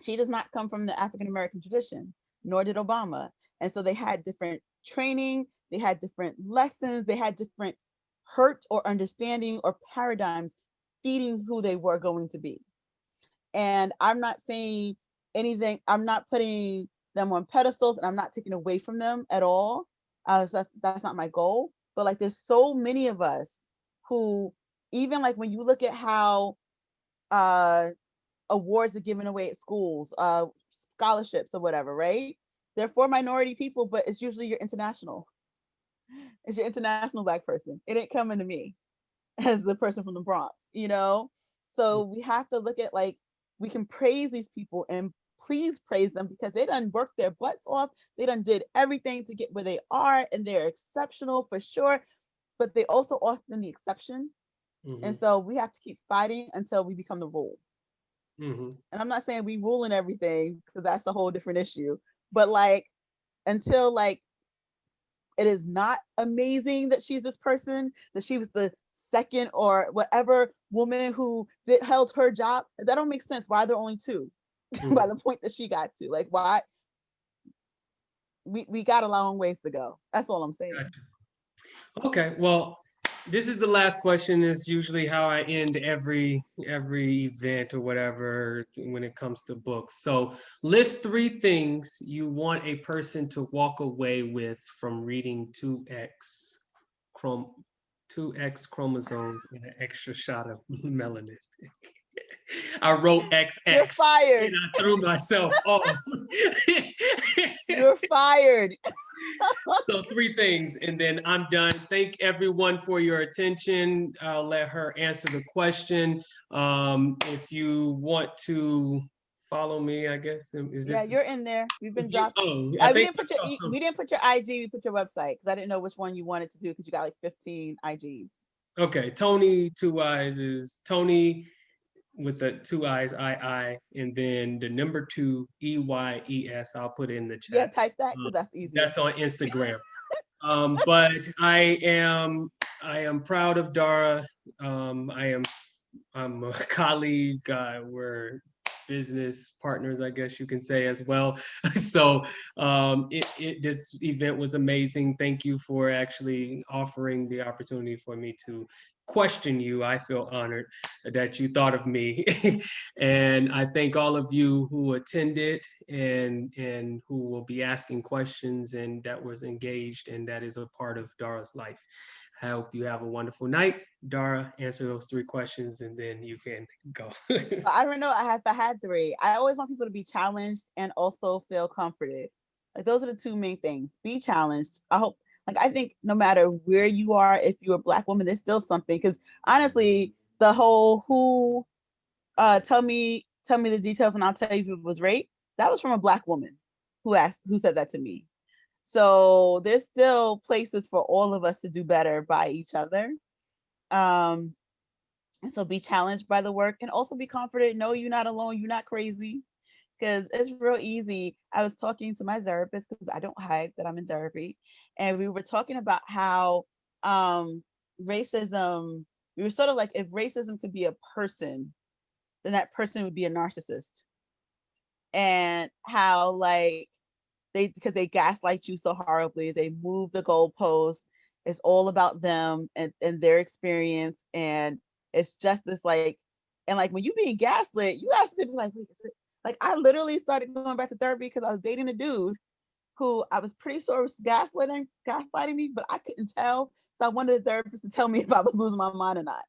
she does not come from the African American tradition, nor did Obama. And so they had different training, they had different lessons, they had different hurt or understanding or paradigms feeding who they were going to be. And I'm not saying anything, I'm not putting them on pedestals and I'm not taking away from them at all. That's not my goal. But like there's so many of us who, even like when you look at how uh awards are given away at schools, scholarships or whatever, right? They're for minority people, but it's usually your international. It's your international black person. It ain't coming to me as the person from the Bronx, you know? So we have to look at like, we can praise these people and please praise them because they done worked their butts off. They done did everything to get where they are and they're exceptional for sure, but they also often the exception. Mm-hmm. And so we have to keep fighting until we become the rule. Mm-hmm. And I'm not saying we rule in everything because that's a whole different issue. But like until like it is not amazing that she's this person, that she was the second or whatever woman who held her job. That don't make sense. Why are there only two? Mm-hmm. By the point that she got to, like, why we got a long ways to go. That's all I'm saying. Gotcha. Okay, well, this is the last question. Is usually how I end every event or whatever when it comes to books. So list 3 things you want a person to walk away with from reading 2X chromosomes in an extra shot of melanin. I wrote You're XX fired. and I threw myself off. You're fired. So 3 things, and then I'm done. Thank everyone for your attention. I'll let her answer the question. If you want to follow me, I guess is Yeah, this? you're in there. We've been If you, dropped. oh, I We think didn't I put your saw some. we didn't put your IG. We put your website because I didn't know which one you wanted to do because you got like 15 IGs. Okay, Tony Two Eyes is Tony with the 2 eyes, and then the number 2 EYES. I'll put it in the Yeah, chat. type that because that's easier. That's on Instagram. But I am proud of Dara. I'm a colleague. We're business partners, I guess you can say as well. So this event was amazing. Thank you for actually offering the opportunity for me to question you. I feel honored that you thought of me. And I thank all of you who attended and who will be asking questions and that was engaged and that is a part of Dara's life. I hope you have a wonderful night. Dara, answer those 3 questions and then you can go. I don't know. I had three. I always want people to be challenged and also feel comforted. Like those are the two main things. Be challenged. I hope. Like I think no matter where you are, if you're a Black woman, there's still something. Because honestly, the whole who tell me the details and I'll tell you if it was rape. That was from a Black woman who said that to me. So there's still places for all of us to do better by each other. Um, and so be challenged by the work and also be comforted. No, you're not alone. You're not crazy. Because it's real easy. I was talking to my therapist because I don't hide that I'm in therapy. And we were talking about how racism, we were sort of like, if racism could be a person, then that person would be a narcissist. And how like because they gaslight you so horribly, they move the goalposts. It's all about them and their experience. And it's just this like, and like when you being gaslit, you guys to be like, wait, is it? Like I literally started going back to therapy because I was dating a dude who I was pretty sure was gaslighting me, but I couldn't tell. So I wanted the therapist to tell me if I was losing my mind or not.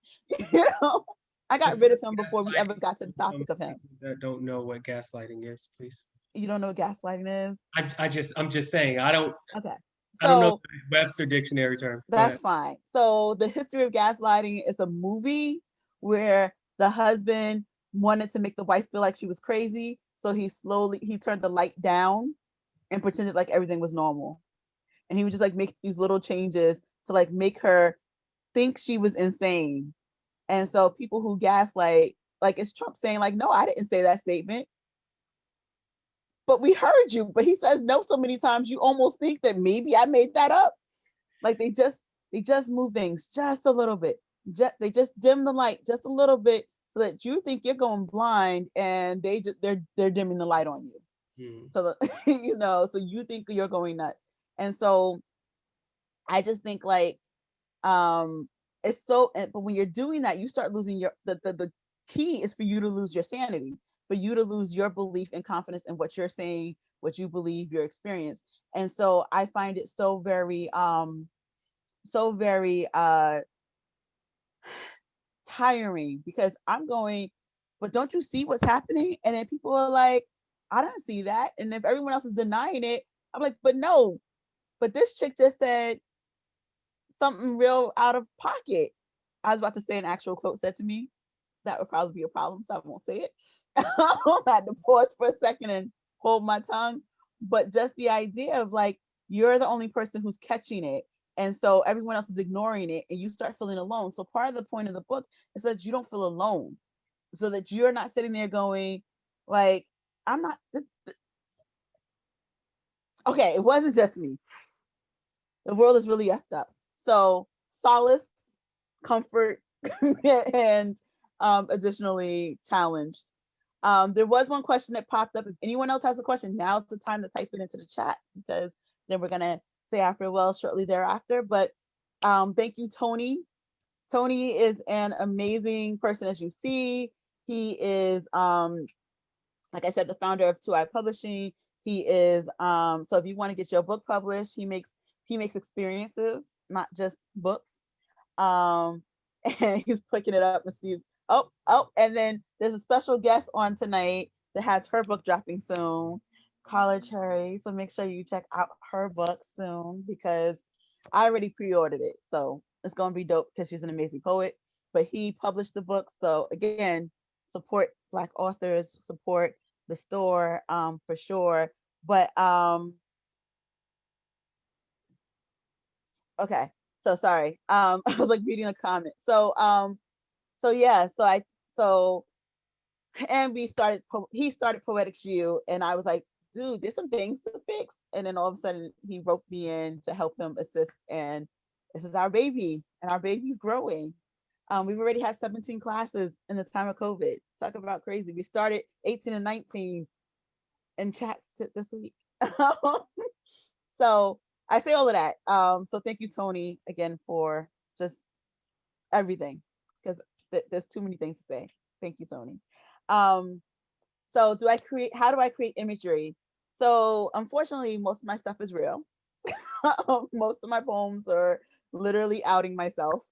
You know, I got rid of him before we ever got to the topic of him. That don't know what gaslighting is, please. You don't know what gaslighting is? I'm just saying, Okay. I don't know So the Webster dictionary term. Go that's ahead. fine. So the history of gaslighting is a movie where the husband wanted to make the wife feel like she was crazy. So he turned the light down and pretended like everything was normal. And he would just like make these little changes to like make her think she was insane. And so people who gaslight, like it's Trump saying like, no, I didn't say that statement, but we heard you. But he says no so many times you almost think that maybe I made that up. Like they just move things just a little bit. They just dim the light just a little bit so that you think you're going blind, and they're dimming the light on you. So you know, so you think you're going nuts. And so I just think like it's so, but when you're doing that, you start losing the key is for you to lose your sanity, for you to lose your belief and confidence in what you're saying, what you believe, your experience. And so I find it so very tiring because I'm going, but don't you see what's happening? And then people are like, I don't see that. And if everyone else is denying it, I'm like, but no, but this chick just said something real out of pocket. I was about to say an actual quote said to me. That would probably be a problem, so I won't say it. I had to pause for a second and hold my tongue. But just the idea of like, you're the only person who's catching it. And so everyone else is ignoring it and you start feeling alone. So part of the point of the book is that you don't feel alone. So that you're not sitting there going, like, I'm not okay, it wasn't just me. The world is really effed up. So solace, comfort, and additionally challenged. There was one question that popped up. If anyone else has a question, now's the time to type it into the chat because then we're gonna say our farewell shortly thereafter. But thank you, Tony. Tony is an amazing person, as you see. He is, like I said, the founder of 2i Publishing. He is, so if you want to get your book published, he makes experiences, not just books. And he's picking it up with Steve. And then there's a special guest on tonight that has her book dropping soon, College Hurry. So make sure you check out her book soon because I already pre-ordered it. So it's gonna be dope because she's an amazing poet. But he published the book. So again, support Black authors, support the store for sure. But okay, so sorry. I was like reading a comment. So yeah, so and he started Poetics U, and I was like, dude, there's some things to fix. And then all of a sudden he wrote me in to help him assist, and this is our baby, and our baby's growing. We've already had 17 classes in the time of COVID. Talk about crazy. We started 18 and 19 in chats this week. So I say all of that. So thank you, Tony, again for just everything, because there's too many things to say. Thank you, Tony. So how do I create imagery? So unfortunately, most of my stuff is real. Most of my poems are literally outing myself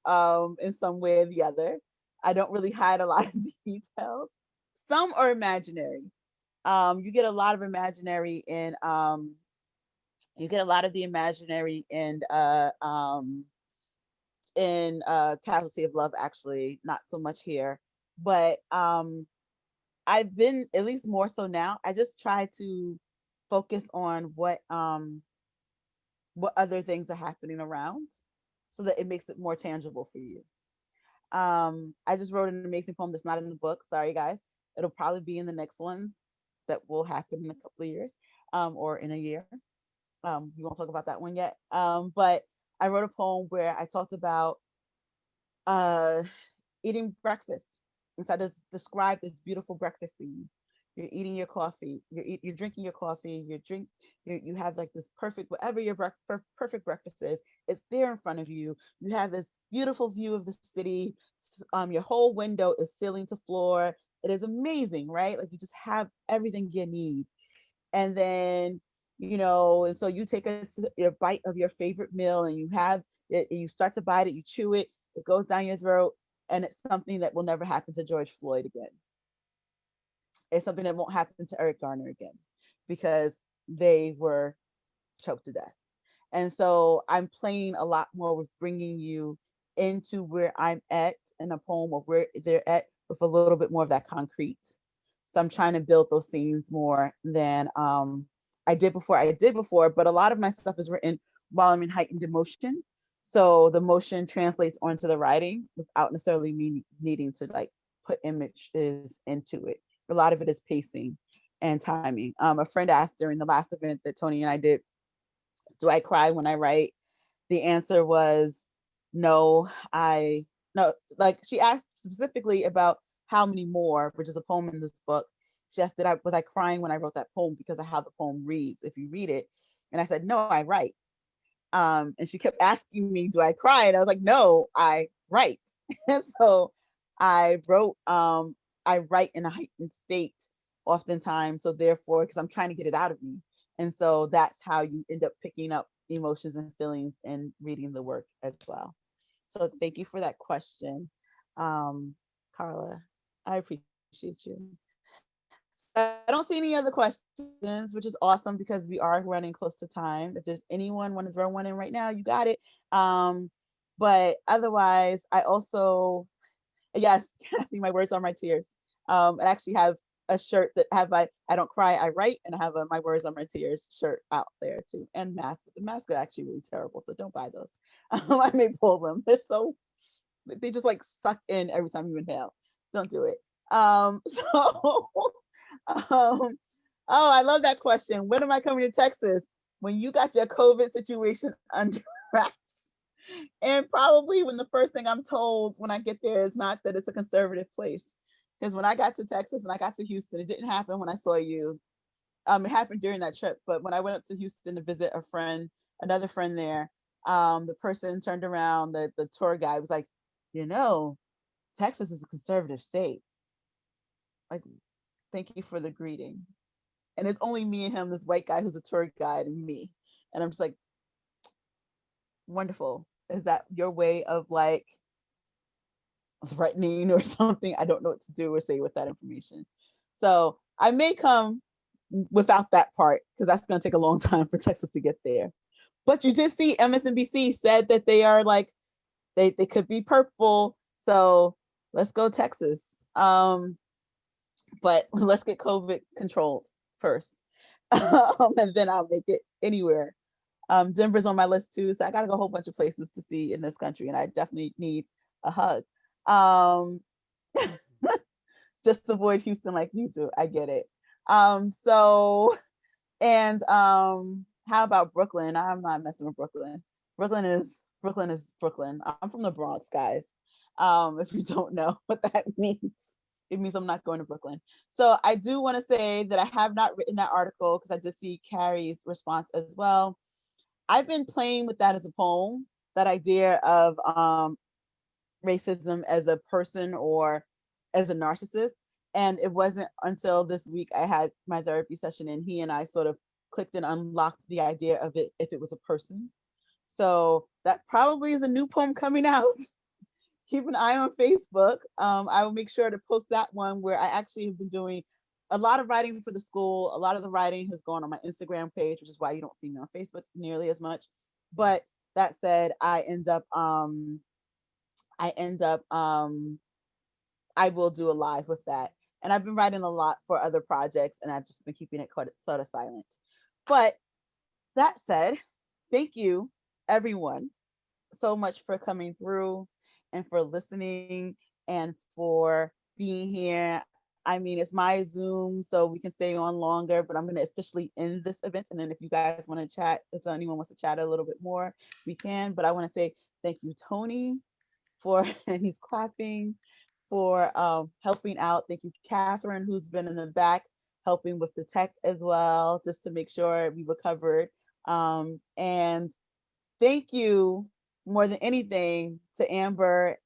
in some way or the other. I don't really hide a lot of details. Some are imaginary. You get a lot of imaginary in you get a lot of the imaginary in Casualty of Love, actually, not so much here. But I've been, at least more so now, I just try to focus on what other things are happening around so that it makes it more tangible for you. I just wrote an amazing poem that's not in the book. Sorry, guys. It'll probably be in the next ones that will happen in a couple of years, or in a year. We won't talk about that one yet. But I wrote a poem where I talked about uh, eating breakfast. And so I just described this beautiful breakfast scene. You're eating your coffee. You're drinking your coffee. You have like this perfect, whatever your perfect breakfast is. It's there in front of you. You have this beautiful view of the city. Your whole window is ceiling to floor. It is amazing, right? Like you just have everything you need. And then, and so you take your bite of your favorite meal, and you have it, you start to bite it, you chew it, it goes down your throat, and it's something that will never happen to George Floyd again. It's something that won't happen to Eric Garner again, because they were choked to death. And so I'm playing a lot more with bringing you into where I'm at in a poem, or where they're at, with a little bit more of that concrete. So I'm trying to build those scenes more than I did before, but a lot of my stuff is written while I'm in heightened emotion. So the motion translates onto the writing without necessarily me needing to like put images into it. A lot of it is pacing and timing. A friend asked during the last event that Tony and I did, do I cry when I write? The answer was no. No, like she asked specifically about How Many More, which is a poem in this book. She asked, was I crying when I wrote that poem because of how the poem reads if you read it? And I said, no, I write. And she kept asking me, do I cry? And I was like, no, I write. And so I wrote, I write in a heightened state oftentimes. So therefore, because I'm trying to get it out of me. And so that's how you end up picking up emotions and feelings and reading the work as well. So thank you for that question, Carla. I appreciate you. So I don't see any other questions, which is awesome because we are running close to time. If there's anyone want to throw one in right now, you got it. But otherwise, I also, yes, Kathy, my words are my tears. I actually have a shirt that have I don't cry, I write, and I have a My Words Are My Tears shirt out there too, and mask. But the masks are actually really terrible, so don't buy those. I may pull them. They just like suck in every time you inhale. Don't do it. So oh, I love that question. When am I coming to Texas? When you got your COVID situation under wraps. And probably when the first thing I'm told when I get there is not that it's a conservative place. Because when I got to Texas and I got to Houston, it didn't happen when I saw you. It happened during that trip. But when I went up to Houston to visit a friend, another friend there, the person turned around, the tour guide was like, Texas is a conservative state. Like, thank you for the greeting. And it's only me and him, this white guy who's a tour guide, and me. And I'm just like, wonderful. Is that your way of like threatening or something? I don't know what to do or say with that information. So I may come without that part because that's going to take a long time for Texas to get there. But you did see MSNBC said that they are like, they could be purple. So let's go Texas. But let's get COVID controlled first. And then I'll make it anywhere. Denver's on my list too. So I got to go a whole bunch of places to see in this country. And I definitely need a hug. Just to avoid Houston like you do. I get it. So, and how about Brooklyn? I'm not messing with Brooklyn. Brooklyn is Brooklyn. I'm from the Bronx, guys. If you don't know what that means, it means I'm not going to Brooklyn. So I do want to say that I have not written that article because I did see Carrie's response as well. I've been playing with that as a poem, that idea of racism as a person or as a narcissist. And it wasn't until this week I had my therapy session and he and I sort of clicked and unlocked the idea of it if it was a person. So that probably is a new poem coming out. Keep an eye on Facebook. I will make sure to post that one, where I actually have been doing a lot of writing for the school. A lot of the writing has gone on my Instagram page, which is why you don't see me on Facebook nearly as much. But that said, I will do a live with that. And I've been writing a lot for other projects, and I've just been keeping it sort of silent. But that said, thank you, everyone, so much for coming through and for listening and for being here. I mean, it's my Zoom, so we can stay on longer, but I'm going to officially end this event. And then if you guys want to chat, if anyone wants to chat a little bit more, we can. But I want to say thank you, Tony, for, and he's clapping, for helping out. Thank you, Catherine, who's been in the back helping with the tech as well, just to make sure we were covered. And thank you more than anything to Amber.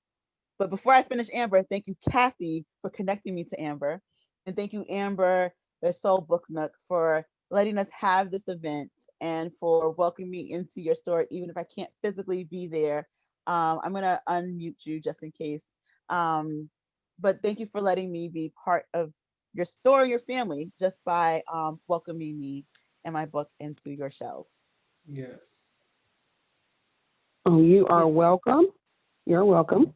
But before I finish Amber, thank you, Kathy, for connecting me to Amber. And thank you, Amber, the Soul Book Nook, for letting us have this event and for welcoming me into your store, even if I can't physically be there. I'm going to unmute you just in case. But thank you for letting me be part of your store, your family, just by welcoming me and my book into your shelves. Yes. Oh, you are welcome. You're welcome.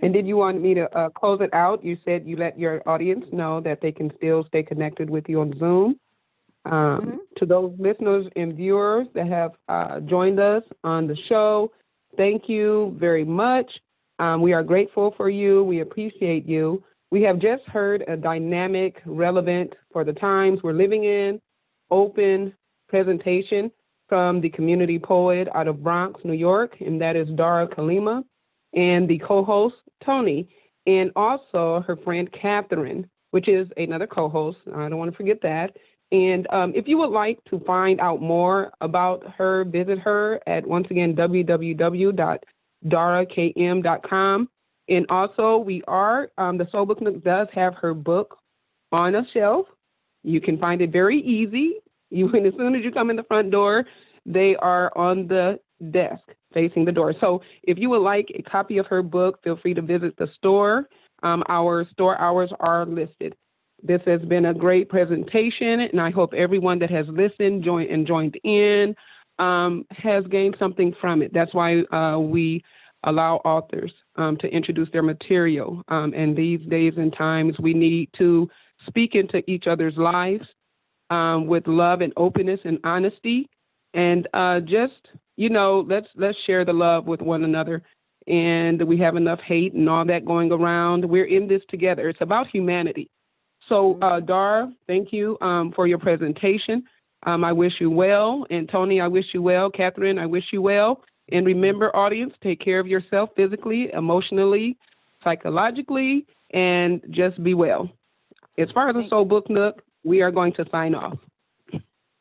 And did you want me to close it out? You said you let your audience know that they can still stay connected with you on Zoom. To those listeners and viewers that have joined us on the show, thank you very much. We are grateful for you. We appreciate you. We have just heard a dynamic, relevant for the times we're living in, open presentation from the community poet out of Bronx, New York, and that is Dara Kalima, and the co-host, Tony, and also her friend, Catherine, which is another co-host. I don't want to forget that. And if you would like to find out more about her, visit her at, once again, www.darakm.com. And also, the Soul Book Nook does have her book on a shelf. You can find it very easy. As soon as you come in the front door, they are on the desk facing the door. So if you would like a copy of her book, feel free to visit the store. Our store hours are listed. This has been a great presentation, and I hope everyone that has listened, joined in, has gained something from it. That's why we allow authors to introduce their material. And these days and times, we need to speak into each other's lives with love and openness and honesty. And let's share the love with one another. And we have enough hate and all that going around. We're in this together. It's about humanity. So, Dara, thank you for your presentation. I wish you well. And Tony, I wish you well. Catherine, I wish you well. And remember, audience, take care of yourself physically, emotionally, psychologically, and just be well. As far as the Soul Book Nook, we are going to sign off.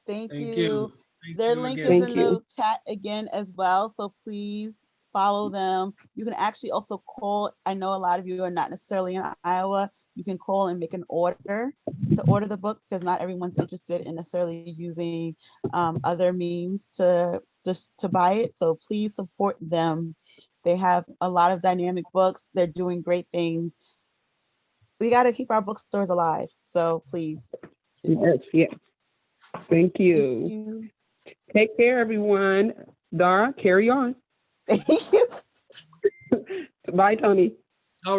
Thank you. Thank Their you link again. is in the chat again as well. So please follow them. You can actually also call. I know a lot of you are not necessarily in Iowa. You can call and make an order to order the book, because not everyone's interested in necessarily using other means to buy it. So please support them. They have a lot of dynamic books. They're doing great things. We got to keep our bookstores alive. So please. Yes. Thank you. Take care, everyone. Dara, carry on. Thank you. Bye, Tony.